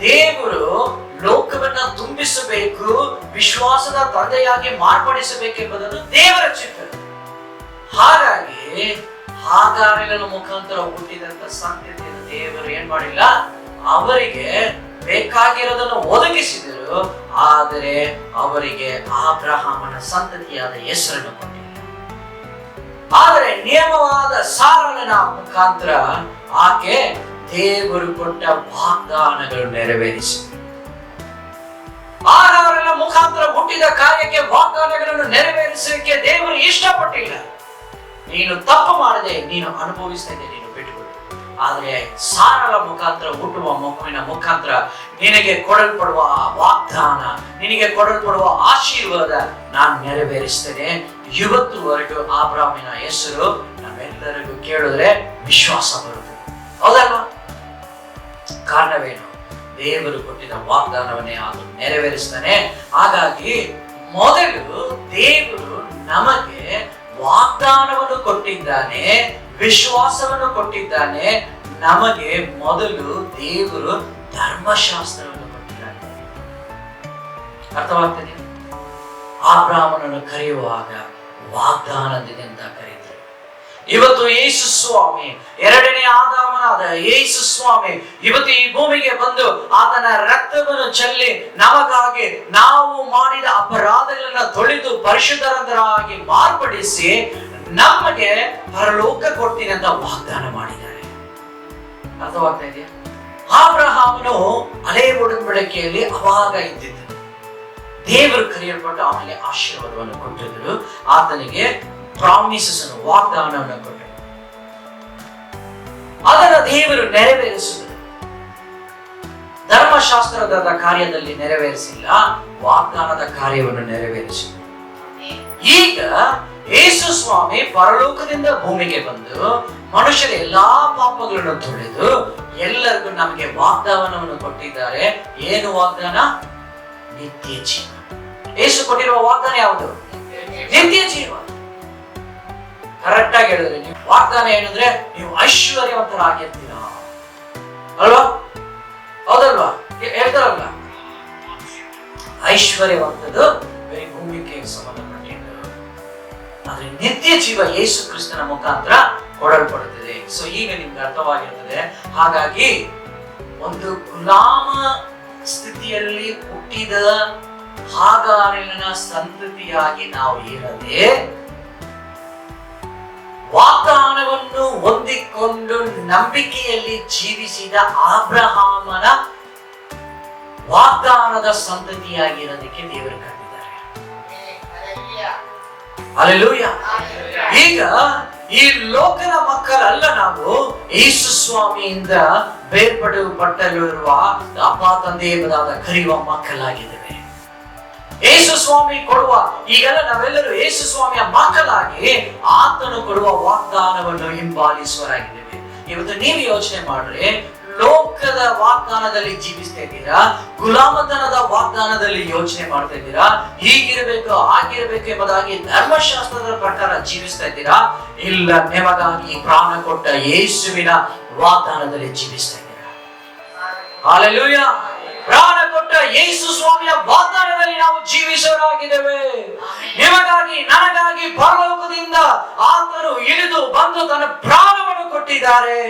ದೇವರು ಲೋಕವನ್ನ ತುಂಬಿಸಬೇಕು, ವಿಶ್ವಾಸದ ತಂದೆಯಾಗಿ ಮಾರ್ಪಡಿಸಬೇಕೆಂಬುದನ್ನು ದೇವರ ಚಿತ್ತ. ಹಾಗಾಗಿ ಹಾಗಾರನ ಮುಖಾಂತರ ಹುಟ್ಟಿದಂತ ಸಂತತಿಯನ್ನು ದೇವರು ಏನ್ ಮಾಡಿಲ್ಲ, ಅವರಿಗೆ ಬೇಕಾಗಿರೋದನ್ನು ಒದಗಿಸಿದರು. ಆದರೆ ಅವರಿಗೆ ಅಬ್ರಹಾಮನ ಸಂತತಿಯಾದ ಹೆಸರನ್ನು ಕೊಟ್ಟಿಲ್ಲ. ಆದರೆ ನಿಯಮವಾದ ಸಾರಳನ ಮುಖಾಂತರ ಆಕೆ ದೇವರು ಕೊಟ್ಟ ವಾಗ್ದಾನಗಳು ನೆರವೇರಿಸಿದರು. ಆಹಾರನ ಮುಖಾಂತರ ಹುಟ್ಟಿದ ಕಾರ್ಯಕ್ಕೆ ವಾಗ್ದಾನಗಳನ್ನು ನೆರವೇರಿಸಲಿಕ್ಕೆ ದೇವರು ಇಷ್ಟಪಟ್ಟಿಲ್ಲ. ನೀನು ತಪ್ಪು ಮಾಡದೆ ನೀನು ಅನುಭವಿಸ್ತಾ ಇದ್ದೆ, ನೀನು ಬಿಟ್ಟುಕೊಡು. ಆದರೆ ಸಾರಳ ಮುಖಾಂತರ ಹುಟ್ಟುವ ಮಗುವಿನ ಮುಖಾಂತರ ನಿನಗೆ ಕೊಡಲ್ಪಡುವ ವಾಗ್ದಾನ, ನಿನಗೆ ಕೊಡಲ್ಪಡುವ ಆಶೀರ್ವಾದ ನಾನು ನೆರವೇರಿಸ್ತೇನೆ. ಇವತ್ತುವರೆಗೂ ಅಬ್ರಾಮನ ಹೆಸರು ನಮ್ಮೆಲ್ಲರಿಗೂ ಕೇಳಿದ್ರೆ ವಿಶ್ವಾಸ ಬರುತ್ತೆ, ಹೌದಲ್ವಾ? ಕಾರಣವೇನು? ದೇವರು ಕೊಟ್ಟಿದ್ದ ವಾಗ್ದಾನವನ್ನೇ ಅದು ನೆರವೇರಿಸ್ತಾನೆ. ಹಾಗಾಗಿ ಮೊದಲು ದೇವರು ನಮಗೆ ವಾಗ್ದಾನವನ್ನು ಕೊಟ್ಟಿದ್ದಾನೆ, ವಿಶ್ವಾಸವನ್ನು ಕೊಟ್ಟಿದ್ದಾನೆ. ನಮಗೆ ಮೊದಲು ದೇವರು ಧರ್ಮಶಾಸ್ತ್ರವನ್ನು ಕೊಟ್ಟಿದ್ದಾನೆ. ಅರ್ಥವಾಗ್ತದೆ? ಅಬ್ರಾಮನನ್ನು ಕರೆಯುವಾಗ ವಾಗ್ದಾನದಿಂದ ಕರೆಯಿದ್ರು. ಇವತ್ತು ಯೇಸು ಸ್ವಾಮಿ, ಎರಡನೇ ಆದಾಮನಾದ ಯೇಸು ಸ್ವಾಮಿ ಇವತ್ತು ಈ ಭೂಮಿಗೆ ಬಂದು ಆತನ ರಕ್ತವನ್ನು ಚೆಲ್ಲಿ ನಮಗಾಗಿ ನಾವು ಮಾಡಿದ ಅಪರಾಧಗಳನ್ನ ತೊಳೆದು ಪರಿಶುದ್ಧರಾಗಿ ಮಾರ್ಪಡಿಸಿ ನಮಗೆ ಪರಲೋಕ ಕೊಡ್ತೀನಿ ಅಂತ ವಾಗ್ದಾನ ಮಾಡಿದ್ದಾರೆ. ಅರ್ಥವಾಗ್ತಾ ಇದೆಯಾ? ಅಬ್ರಹಾಮನು ಹಳೆ ಒಡಂಬಡಿಕೆಯಲ್ಲಿ ಅವಾಗ ಇದ್ದಿದ್ದು, ದೇವರು ಕರೆಯಲ್ಪಟ್ಟು ಅವನಿಗೆ ಆಶೀರ್ವಾದವನ್ನು ಕೊಟ್ಟಿದ್ರು, ಆತನಿಗೆ ಪ್ರಾಮಿಸಸ್ ಅನ್ನು, ವಾಗ್ದಾನವನ್ನು ಕೊಟ್ಟರು. ಅದನ್ನು ದೇವರು ನೆರವೇರಿಸಿದರು. ಧರ್ಮಶಾಸ್ತ್ರದ ಕಾರ್ಯದಲ್ಲಿ ನೆರವೇರಿಸಿಲ್ಲ, ವಾಗ್ದಾನದ ಕಾರ್ಯವನ್ನು ನೆರವೇರಿಸಿದರು. ಈಗ ಯೇಸು ಸ್ವಾಮಿ ಪರಲೋಕದಿಂದ ಭೂಮಿಗೆ ಬಂದು ಮನುಷ್ಯರ ಎಲ್ಲಾ ಪಾಪಗಳನ್ನು ತೊಳೆದು ಎಲ್ಲರಿಗೂ ನಮಗೆ ವಾಗ್ದಾನವನ್ನು ಕೊಟ್ಟಿದ್ದಾರೆ. ಏನು ವಾಗ್ದಾನ? ನಿತ್ಯ ಜೀವ. ಯೇಸು ಕೊಟ್ಟಿರುವ ವಾಗ್ದಾನ ಯಾವುದು? ನಿತ್ಯ ಜೀವ. ಕರೆಕ್ಟ್ ಆಗಿ ಹೇಳಿದ್ರೆ, ನೀವು ವಾಗ್ದಾನ ಏನಂದ್ರೆ ನೀವು ಐಶ್ವರ್ಯವಂತರಾಗಿರ್ತೀರಾ, ಅಲ್ವಾ? ಹೌದಲ್ವಾ? ಹೇಳ್ತಾರಲ್ಲ, ಐಶ್ವರ್ಯವಂತದ್ದು ಬರೀ ಭೂಮಿಗೆ ಸಂಬಂಧಪಟ್ಟಿದ್ದು, ಆದ್ರೆ ನಿತ್ಯ ಜೀವ ಯೇಸು ಕ್ರಿಸ್ತನ ಮುಖಾಂತರ ಕೊಡಲ್ಪಡುತ್ತದೆ. ಸೊ ಈಗ ನಿಮ್ಗೆ ಅರ್ಥವಾಗಿರ್ತದೆ. ಹಾಗಾಗಿ ಒಂದು ಗುಲಾಮ ಸ್ಥಿತಿಯಲ್ಲಿ ಹುಟ್ಟಿದ ಹಾಗಾರಿನ ಸಂತತಿಯಾಗಿ ನಾವು ಇರದೆ ವಾಗ್ದಾನವನ್ನು ಹೊಂದಿಕೊಂಡು ನಂಬಿಕೆಯಲ್ಲಿ ಜೀವಿಸಿದ ಅಬ್ರಹಾಮನ ವಾಗ್ದಾನದ ಸಂತತಿಯಾಗಿರೋದಕ್ಕೆ ದೇವರು ಕರೆದಿದ್ದಾರೆ. ಹಲ್ಲೆಲೂಯಾ. ಈಗ ಈ ಲೋಕದ ಮಕ್ಕಳಲ್ಲ ನಾವು, ಯೇಸು ಸ್ವಾಮಿಯಿಂದ ಬೇರ್ಪಡಲ್ಪಟ್ಟಿರುವ ಅಪ್ಪ ತಂದೆ ಎಂಬುದಾದ ಕರೆಯುವ ಮಕ್ಕಳಾಗಿದ್ದೇವೆ. ಯೇಸು ಸ್ವಾಮಿ ಕೊಡುವ, ಈಗೆಲ್ಲ ನಾವೆಲ್ಲರೂ ಯೇಸು ಸ್ವಾಮಿಯ ಮಕ್ಕಳಾಗಿ ಆತನು ಕೊಡುವ ವಾಗ್ದಾನವನ್ನು ಹಿಂಬಾಲಿಸುವರಾಗಿದ್ದೇವೆ. ಇವತ್ತು ನೀವು ಯೋಚನೆ ಮಾಡ್ರಿ, ಲೋಕದ ವಾಗ್ದಾನದಲ್ಲಿ ಜೀವಿಸ್ತಾ ಇದ್ದೀರಾ, ಗುಲಾಮತನದ ವಾಗ್ದಾನದಲ್ಲಿ ಯೋಚನೆ ಮಾಡ್ತಾ ಇದ್ದೀರಾ, ಹೀಗಿರಬೇಕು ಹಾಗಿರಬೇಕು ಎಂಬುದಾಗಿ ಧರ್ಮಶಾಸ್ತ್ರದ ಪ್ರಕಾರ ಜೀವಿಸ್ತಾ ಇದ್ದೀರಾ, ಇಲ್ಲ ನಿಮಗಾಗಿ ಪ್ರಾಣ ಕೊಟ್ಟ ಯೇಸುವಿನ ವಾಗ್ದಾನದಲ್ಲಿ ಜೀವಿಸ್ತಾ ಇದ್ದೀರಾ? ಹಲ್ಲೆಲೂಯಾ. ಪ್ರಾಣ ಕೊಟ್ಟ ಯೇಸು ಸ್ವಾಮಿಯ ವಾಗ್ದಾನದಲ್ಲಿ ನಾವು ಜೀವಿಸೋರಾಗಿದ್ದೇವೆ. ನಿಮಗಾಗಿ ನನಗಾಗಿ ಪರಲೋಕದಿಂದ ಆತನು ಇಳಿದು ಬಂದು ತನ್ನ ಪ್ರಾಣವನ್ನು ಕೊಟ್ಟಿದ್ದಾರೆ.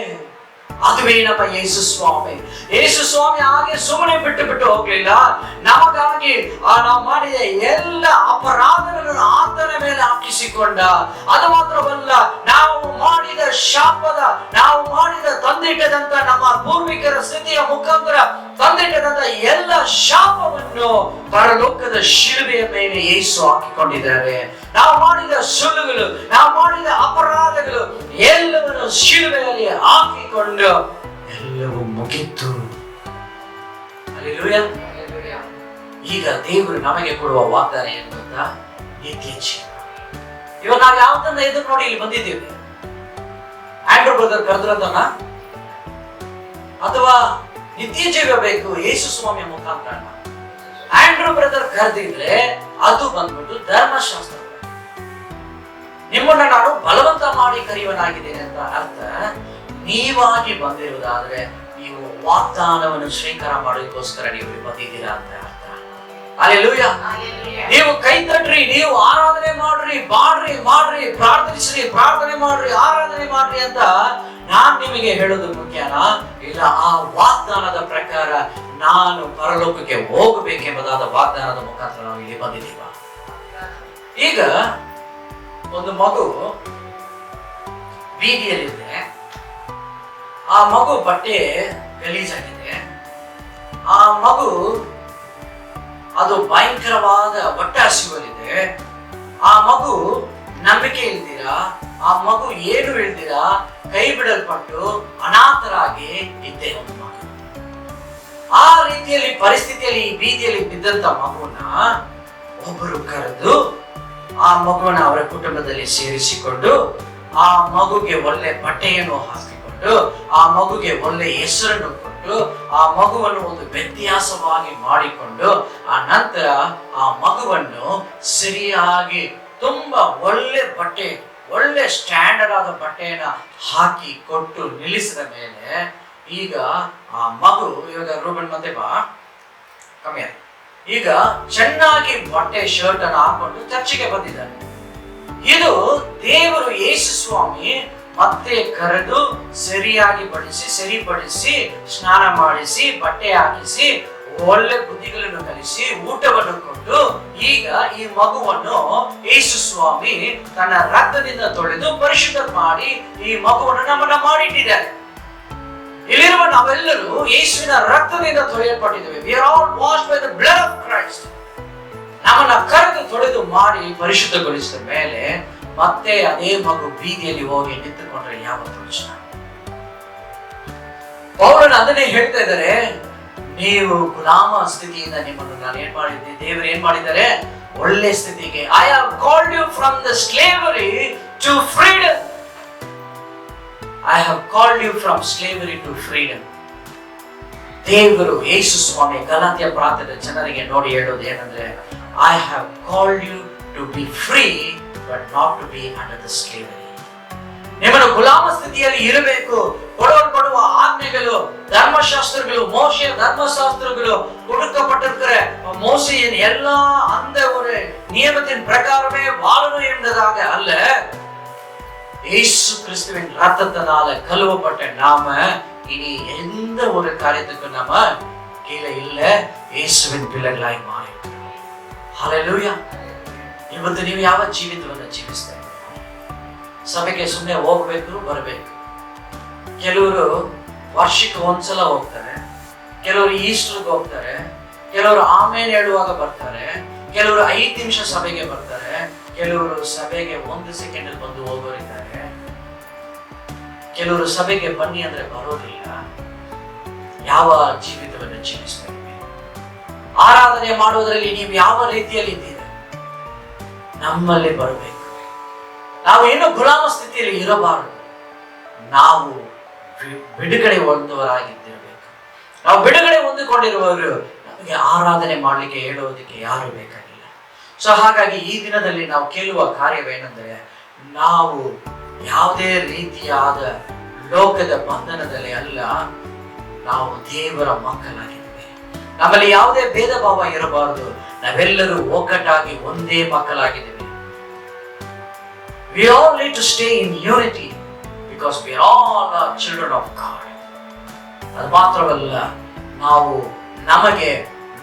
ಅದುವೇನಪ್ಪ ಯೇಸು ಸ್ವಾಮಿ. ಯೇಸು ಸ್ವಾಮಿ ಹಾಗೆ ಸುಮ್ಮನೆ ಬಿಟ್ಟು ಹೋಗ್ಲಿಲ್ಲ. ನಮಗಾಗಿ ನಾವು ಮಾಡಿದ ಎಲ್ಲ ಅಪರಾಧಗಳನ್ನು ಆತನ ಮೇಲೆ ಹಾಕಿಸಿಕೊಂಡ. ಅದು ಮಾತ್ರವಲ್ಲ, ನಾವು ಮಾಡಿದ ಶಾಪದ, ನಾವು ಮಾಡಿದ ತಂದಿಟ್ಟದಂತ ನಮ್ಮ ಪೂರ್ವಿಕರ ಸ್ಥಿತಿಯ ಮುಖಾಂತರ ತಂದಿಟ್ಟದಂತ ಎಲ್ಲ ಶಾಪವನ್ನು ಪರಲೋಕದ ಶಿಲುಬೆಯ ಮೇಲೆ ಯೇಸು ಹಾಕಿಕೊಂಡಿದ್ದಾರೆ. ನಾವು ಮಾಡಿದ ಸುಳ್ಳುಗಳು, ನಾವು ಮಾಡಿದ ಅಪರಾಧಗಳು ಎಲ್ಲವನ್ನು ಶಿಲುಬೆಯಲ್ಲಿ ಹಾಕಿಕೊಂಡು ಎಲ್ಲವೂ ಮುಗಿತು. ಹಲ್ಲೆಲೂಯಾ. ಈಗ ದೇವರು ನಮಗೆ ಕೊಡುವ ವಾಗ್ದಾನ ಏನು ಗೊತ್ತಾ? ನಿತ್ಯ ಜೀವ. ಇವಾಗ ನಾವು ಯಾವ್ದನ್ನ ಎದುರು ನೋಡಿ ಇಲ್ಲಿ ಬಂದಿದ್ದೇವೆ? ಆಂಡ್ರೂ ಬ್ರದರ್ ಕರೆದ್ರದನ್ನ, ಅಥವಾ ನಿತ್ಯ ಜೀವ ಬೇಕು ಯೇಸು ಸ್ವಾಮಿಯ ಮುಖಾಂತರ? ಆಂಡ್ರೂ ಬ್ರದರ್ ಕರೆದಿದ್ರೆ ಅದು ಬಂದ್ಬಿಟ್ಟು ಧರ್ಮಶಾಸ್ತ್ರ. ನಿಮ್ಮನ್ನ ನಾನು ಬಲವಂತ ಮಾಡಿ ಕರೆಯುವನಾಗಿದ್ದೇನೆ ಅಂತ ಅರ್ಥ. ನೀವಾಗಿ ಬಂದಿರುವುದಾದ್ರೆ ನೀವು ವಾಗ್ದಾನವನ್ನು ಸ್ವೀಕಾರ ಮಾಡೋದಕ್ಕೋಸ್ಕರ ನೀವು ಬಂದಿದ್ದೀರಾ ಅಂತ ಅರ್ಥ. ಹಲ್ಲೆಲೂಯಾ. ನೀವು ಕೈ ತಟ್ರಿ, ನೀವು ಆರಾಧನೆ ಮಾಡ್ರಿ, ಮಾಡ್ರಿ, ಪ್ರಾರ್ಥನೆ ಮಾಡ್ರಿ, ಆರಾಧನೆ ಮಾಡ್ರಿ ಅಂತ ನಾನ್ ನಿಮಗೆ ಹೇಳೋದು ಮುಖ್ಯನಾ? ಇಲ್ಲ, ಆ ವಾಗ್ದಾನದ ಪ್ರಕಾರ ನಾನು ಪರಲೋಕಕ್ಕೆ ಹೋಗಬೇಕೆಂಬುದಾದ ವಾಗ್ದಾನದ ಮುಖಾಂತರ ನಾವು ಇಲ್ಲಿ ಬಂದಿದ್ದೀವ. ಈಗ ಒಂದು ಮಗು ಬೀದಿಯಲ್ಲಿದೆ, ಆ ಮಗು ಬಟ್ಟೆ ಗಲೀಜಾಗಿದೆ, ಆ ಮಗು ಅದು ಭಯಂಕರವಾದ ಹೊಟ್ಟೆ ಹಸಿವಲ್ಲಿದೆ, ಆ ಮಗು ನಂಬಿಕೆ ಇಲ್ದಿರಾ ಆ ಮಗು ಏನು ಇಲ್ದಿರ ಕೈ ಬಿಡಲ್ಪಟ್ಟು ಅನಾಥರಾಗಿ ಇದ್ದೇ ಒಂದು ಮಗು. ಆ ರೀತಿಯಲ್ಲಿ ಪರಿಸ್ಥಿತಿಯಲ್ಲಿ ಈ ಬೀದಿಯಲ್ಲಿ ಬಿದ್ದಂತ ಮಗುವನ್ನ ಒಬ್ಬರು ಕರೆದು ಆ ಮಗುವನ್ನ ಅವರ ಕುಟುಂಬದಲ್ಲಿ ಸೇರಿಸಿಕೊಂಡು ಆ ಮಗುಗೆ ಒಳ್ಳೆ ಬಟ್ಟೆಯನ್ನು ಹಾಕಿಕೊಂಡು ಆ ಮಗುಗೆ ಒಳ್ಳೆ ಹೆಸರನ್ನು ಕೊಟ್ಟು ಆ ಮಗುವನ್ನು ಒಂದು ವ್ಯತ್ಯಾಸವಾಗಿ ಮಾಡಿಕೊಂಡು ಆ ನಂತರ ಆ ಮಗುವನ್ನು ಸರಿಯಾಗಿ ತುಂಬಾ ಒಳ್ಳೆ ಬಟ್ಟೆ, ಒಳ್ಳೆ ಸ್ಟ್ಯಾಂಡರ್ಡ್ ಆದ ಬಟ್ಟೆಯನ್ನ ಹಾಕಿ ಕೊಟ್ಟು ನಿಲ್ಲಿಸಿದ ಮೇಲೆ ಈಗ ಆ ಮಗು, ಇವಾಗ ರೂಬನ್ ಮತ್ತೆ ಬಾ ಕಮ್ಮಿ, ಈಗ ಚೆನ್ನಾಗಿ ಬಟ್ಟೆ ಶರ್ಟ್ ಅನ್ನು ಹಾಕೊಂಡು ಚರ್ಚಿಗೆ ಬಂದಿದ್ದಾನೆ. ಇದು ದೇವರು ಯೇಸು ಸ್ವಾಮಿ ಮತ್ತೆ ಕರೆದು ಸರಿಯಾಗಿ ಸರಿಪಡಿಸಿ ಸ್ನಾನ ಮಾಡಿಸಿ ಬಟ್ಟೆ ಹಾಕಿಸಿ ಒಳ್ಳೆ ಬುದ್ಧಿಗಳನ್ನು ಕಲಿಸಿ ಊಟವನ್ನು ಕೊಟ್ಟು ಈಗ ಈ ಮಗುವನ್ನು ಯೇಸು ಸ್ವಾಮಿ ತನ್ನ ರಕ್ತದಿಂದ ತೊಳೆದು ಪರಿಶುದ್ಧ ಮಾಡಿ ಈ ಮಗುವನ್ನು ನಮ್ಮನ್ನ ಮಾಡಿಟ್ಟಿದ್ದಾರೆ. ಇಲ್ಲಿರುವ ನಾವೆಲ್ಲರೂ ಯೇಸುವಿನ ರಕ್ತದಿಂದ ತೊಳೆಯಲ್ಪಟ್ಟಿದ್ದೇವೆ. We are all washed by the blood of Christ. ನಮ್ಮನ್ನ ಕರೆದು ತೊಳೆದು ಮಾಡಿ ಪರಿಶುದ್ಧಗೊಳಿಸಿದ ಮೇಲೆ ಮತ್ತೆ ಅದೇ ಮಗು ಬೀದಿಯಲ್ಲಿ ಹೋಗಿ ನಿಂತುಕೊಂಡ್ರೆ ಯಾವ ಪ್ರಯೋಜನ? ಪೌಲನು ಅದನ್ನೇ ಹೇಳ್ತಾ ಇದ್ದಾರೆ, ನೀವು ಗುಲಾಮ ಸ್ಥಿತಿಯಿಂದ ನಿಮ್ಮನ್ನು ನಾನು ಏನ್ ಮಾಡಿದ್ದೆ, ದೇವರು ಏನ್ ಮಾಡಿದ್ದಾರೆ, ಒಳ್ಳೆ ಸ್ಥಿತಿಗೆ. I have called you from the slavery to freedom. I have called you from slavery to freedom. ದೇವರು ಯೇಸು ಸ್ವಾಮಿ ಗಲಾತ್ಯ ಪ್ರಾಂತ್ಯದ ಜನರಿಗೆ ನೋಡಿ ಹೇಳೋದು ಏನಂದ್ರೆ, I have called you to be free but not to be under the slavery. ನಿಮ್ಮನ್ನು ಗುಲಾಮ ಸ್ಥಿತಿಯಲ್ಲಿ ಇರಬೇಕು. ಕೊಡುವ ಆಜ್ಞೆಗಳು, ಧರ್ಮಶಾಸ್ತ್ರಗಳು, ಮೋಶೆಯ ಧರ್ಮಶಾಸ್ತ್ರಗಳು கொடுக்கப்பட்டிருக்கிற மோசேயின் எல்லா அந்த ஒரு நியமத்தின் பிரகாரமே வாழணும் என்பதாக அல்ல. இயேசு கிறிஸ்துவின் ரத்தத்தினால கழுவப்பட்ட நாம இனி எந்த ஒரு காரியத்துக்கு நாம கீழே இல்ல, ಯೇಸುವಿನ பிள்ளைகளாய் மாறிவிட்டோம். ஹalleluya. ಇವತ್ತು ನೀವು ಯಾವ ಜೀವಿತವನ್ನು ಜೀವಿಸ್ತಾ ಇದ್ದೀರಿ? ಸಭೆಗೆ ಸುಮ್ಮನೆ ಹೋಗ್ಬೇಕು, ಬರಬೇಕು. ಕೆಲವರು ವರ್ಷಕ್ಕೆ ಒಂದ್ಸಲ ಹೋಗ್ತಾರೆ, ಕೆಲವರು ಈಸ್ಟರ್ಗೆ ಹೋಗ್ತಾರೆ, ಕೆಲವರು ಆಮೇಲೆ ಹೇಳುವಾಗ ಬರ್ತಾರೆ, ಕೆಲವರು 5 ನಿಮಿಷ ಸಭೆಗೆ ಬರ್ತಾರೆ, ಕೆಲವರು ಸಭೆಗೆ 1 ಸೆಕೆಂಡ್ ಬಂದು ಹೋಗೋರಿದ್ದಾರೆ, ಕೆಲವರು ಸಭೆಗೆ ಬನ್ನಿ ಅಂದ್ರೆ ಬರೋದಿಲ್ಲ. ಯಾವ ಜೀವಿತವನ್ನು ಜೀವಿಸ್ತಾ ಇದ್ದೀರಿ? ಆರಾಧನೆ ಮಾಡುವುದರಲ್ಲಿ ನೀವು ಯಾವ ರೀತಿಯಲ್ಲಿ ಇದ್ದೀರಿ? ನಮ್ಮಲ್ಲಿ ಬರಬೇಕು. ನಾವು ಏನು ಗುಲಾಮ ಸ್ಥಿತಿಯಲ್ಲಿ ಇರಬಾರದು. ನಾವು ಬಿಡುಗಡೆ ಹೊಂದುವರಾಗಿದ್ದಿರಬೇಕು. ನಾವು ಬಿಡುಗಡೆ ಹೊಂದಿಕೊಂಡಿರುವವರು ನಮಗೆ ಆರಾಧನೆ ಮಾಡಲಿಕ್ಕೆ ಹೇಳೋದಕ್ಕೆ ಯಾರು ಬೇಕಾಗಿಲ್ಲ. ಸೊ ಹಾಗಾಗಿ ಈ ದಿನದಲ್ಲಿ ನಾವು ಕೇಳುವ ಕಾರ್ಯವೇನೆಂದರೆ, ನಾವು ಯಾವುದೇ ರೀತಿಯಾದ ಲೋಕದ ಬಂಧನದಲ್ಲಿ ಅಲ್ಲ, ನಾವು ದೇವರ ಮಕ್ಕಳಾಗಿದ್ದೇವೆ. ನಮ್ಮಲ್ಲಿ ಯಾವುದೇ ಭೇದ ಭಾವ ಇರಬಾರದು. ನಾವೆಲ್ಲರೂ ಒಗ್ಗಟ್ಟಾಗಿ ಒಂದೇ ಮಕ್ಕಳಾಗಿದ್ದೇವೆ. We all need to stay in unity because we all are children of God. ಅದು ಮಾತ್ರವಲ್ಲ, ನಾವು ನಮಗೆ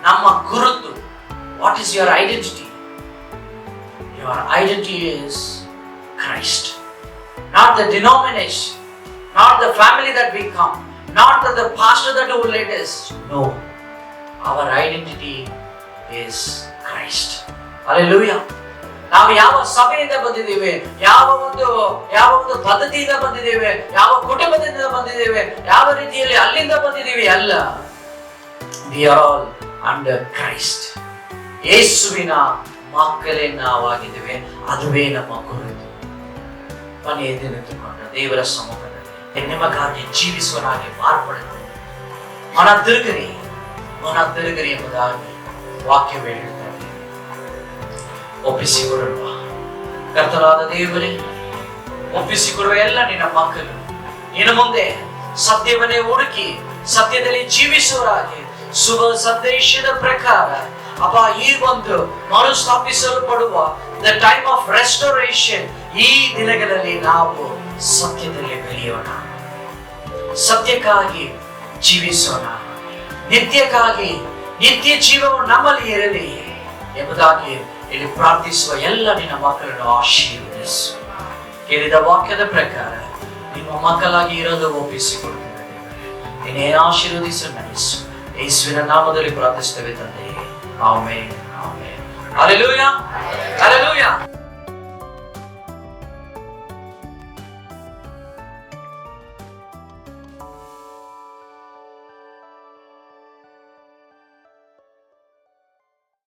ನಮ್ಮ ಗುರುತು. What is your identity? Your identity is Christ. Not the denomination, not the family that we come, not the pastor that will lead us. No. Our identity is Christ. Hallelujah. ನಾವು ಯಾವ ಸಭೆಯಿಂದ ಬಂದಿದ್ದೇವೆ, ಯಾವ ಒಂದು ಪದ್ಧತಿಯಿಂದ ಬಂದಿದ್ದೇವೆ, ಯಾವ ಕುಟುಂಬದಿಂದ ಬಂದಿದ್ದೇವೆ, ಯಾವ ರೀತಿಯಲ್ಲಿ ಅಲ್ಲಿಂದ ಬಂದಿದ್ದೇವೆ ಅಲ್ಲ. We are all under Christ. ಯೇಸುವಿನ ಮಕ್ಕಳೇ ನಾವಾಗಿದ್ದೇವೆ. ಅದುವೇ ನಮ್ಮ ಗುರುತು. ಬನ್ನಿ ಎದ್ದು ನಿಂತುಕೊಂಡು ದೇವರ ಸಮ್ಮುಖದಲ್ಲಿ ನಿಮಗಾಗಿ ಜೀವಿಸುವನಾಗಿ ಮಾರ್ಪಡುತ್ತೇವೆ. ಮನ ತಿರುಗರಿ ಎಂಬುದಾಗಿ ವಾಕ್ಯವೇ ಹೇಳ್ತಾರೆ. ಒಪ್ಪಿಸಿಕೊಡುವ ಕರ್ತನಾದ ದೇವರೇ, ಒಪ್ಪಿಸಿಕೊಡುವ ಎಲ್ಲ ನಿನ್ನ ಮಕ್ಕಳು ಇನ್ನು ಮುಂದೆ ಸತ್ಯವನ್ನೇ ಹುಡುಕಿ ಸತ್ಯದಲ್ಲಿ ಜೀವಿಸುವರಾಗಿ ಶುಭ ಸಂದೇಶದ ಪ್ರಕಾರ ಅಪ್ಪ ಈ ಒಂದು ಮರುಸ್ಥಾಪಿಸಲ್ಪಡುವ ದ ಟೈಮ್ ಆಫ್ ರೆಸ್ಟೋರೇಷನ್, ಈ ದಿನಗಳಲ್ಲಿ ನಾವು ಸತ್ಯದಲ್ಲಿ ಬೆಳೆಯೋಣ, ಸತ್ಯಕ್ಕಾಗಿ ಜೀವಿಸೋಣ, ನಿತ್ಯಕ್ಕಾಗಿ ನಿತ್ಯ ಜೀವವು ನಮ್ಮಲ್ಲಿ ಇರಲಿ ಎಂಬುದಾಗಿ ಇಲ್ಲಿ ಪ್ರಾರ್ಥಿಸುವ ಎಲ್ಲ ನಿನ್ನ ಮಕ್ಕಳನ್ನು ಆಶೀರ್ವದಿಸು. ಕೇಳಿದ ವಾಕ್ಯದ ಪ್ರಕಾರ ನಿಮ್ಮ ಮಕ್ಕಳಾಗಿ ಇರೋದು ಒಪ್ಪಿಸಿಕೊಡ್ತೇವೆ. ನೀನೇ ಆಶೀರ್ವದಿಸು, ನಡೆಸು. ಯೇಸುವಿನ ನಾಮದಲ್ಲಿ ಪ್ರಾರ್ಥಿಸುತ್ತೇವೆ ತಂದೆಯೇ. Amen, amen. Hallelujah, hallelujah.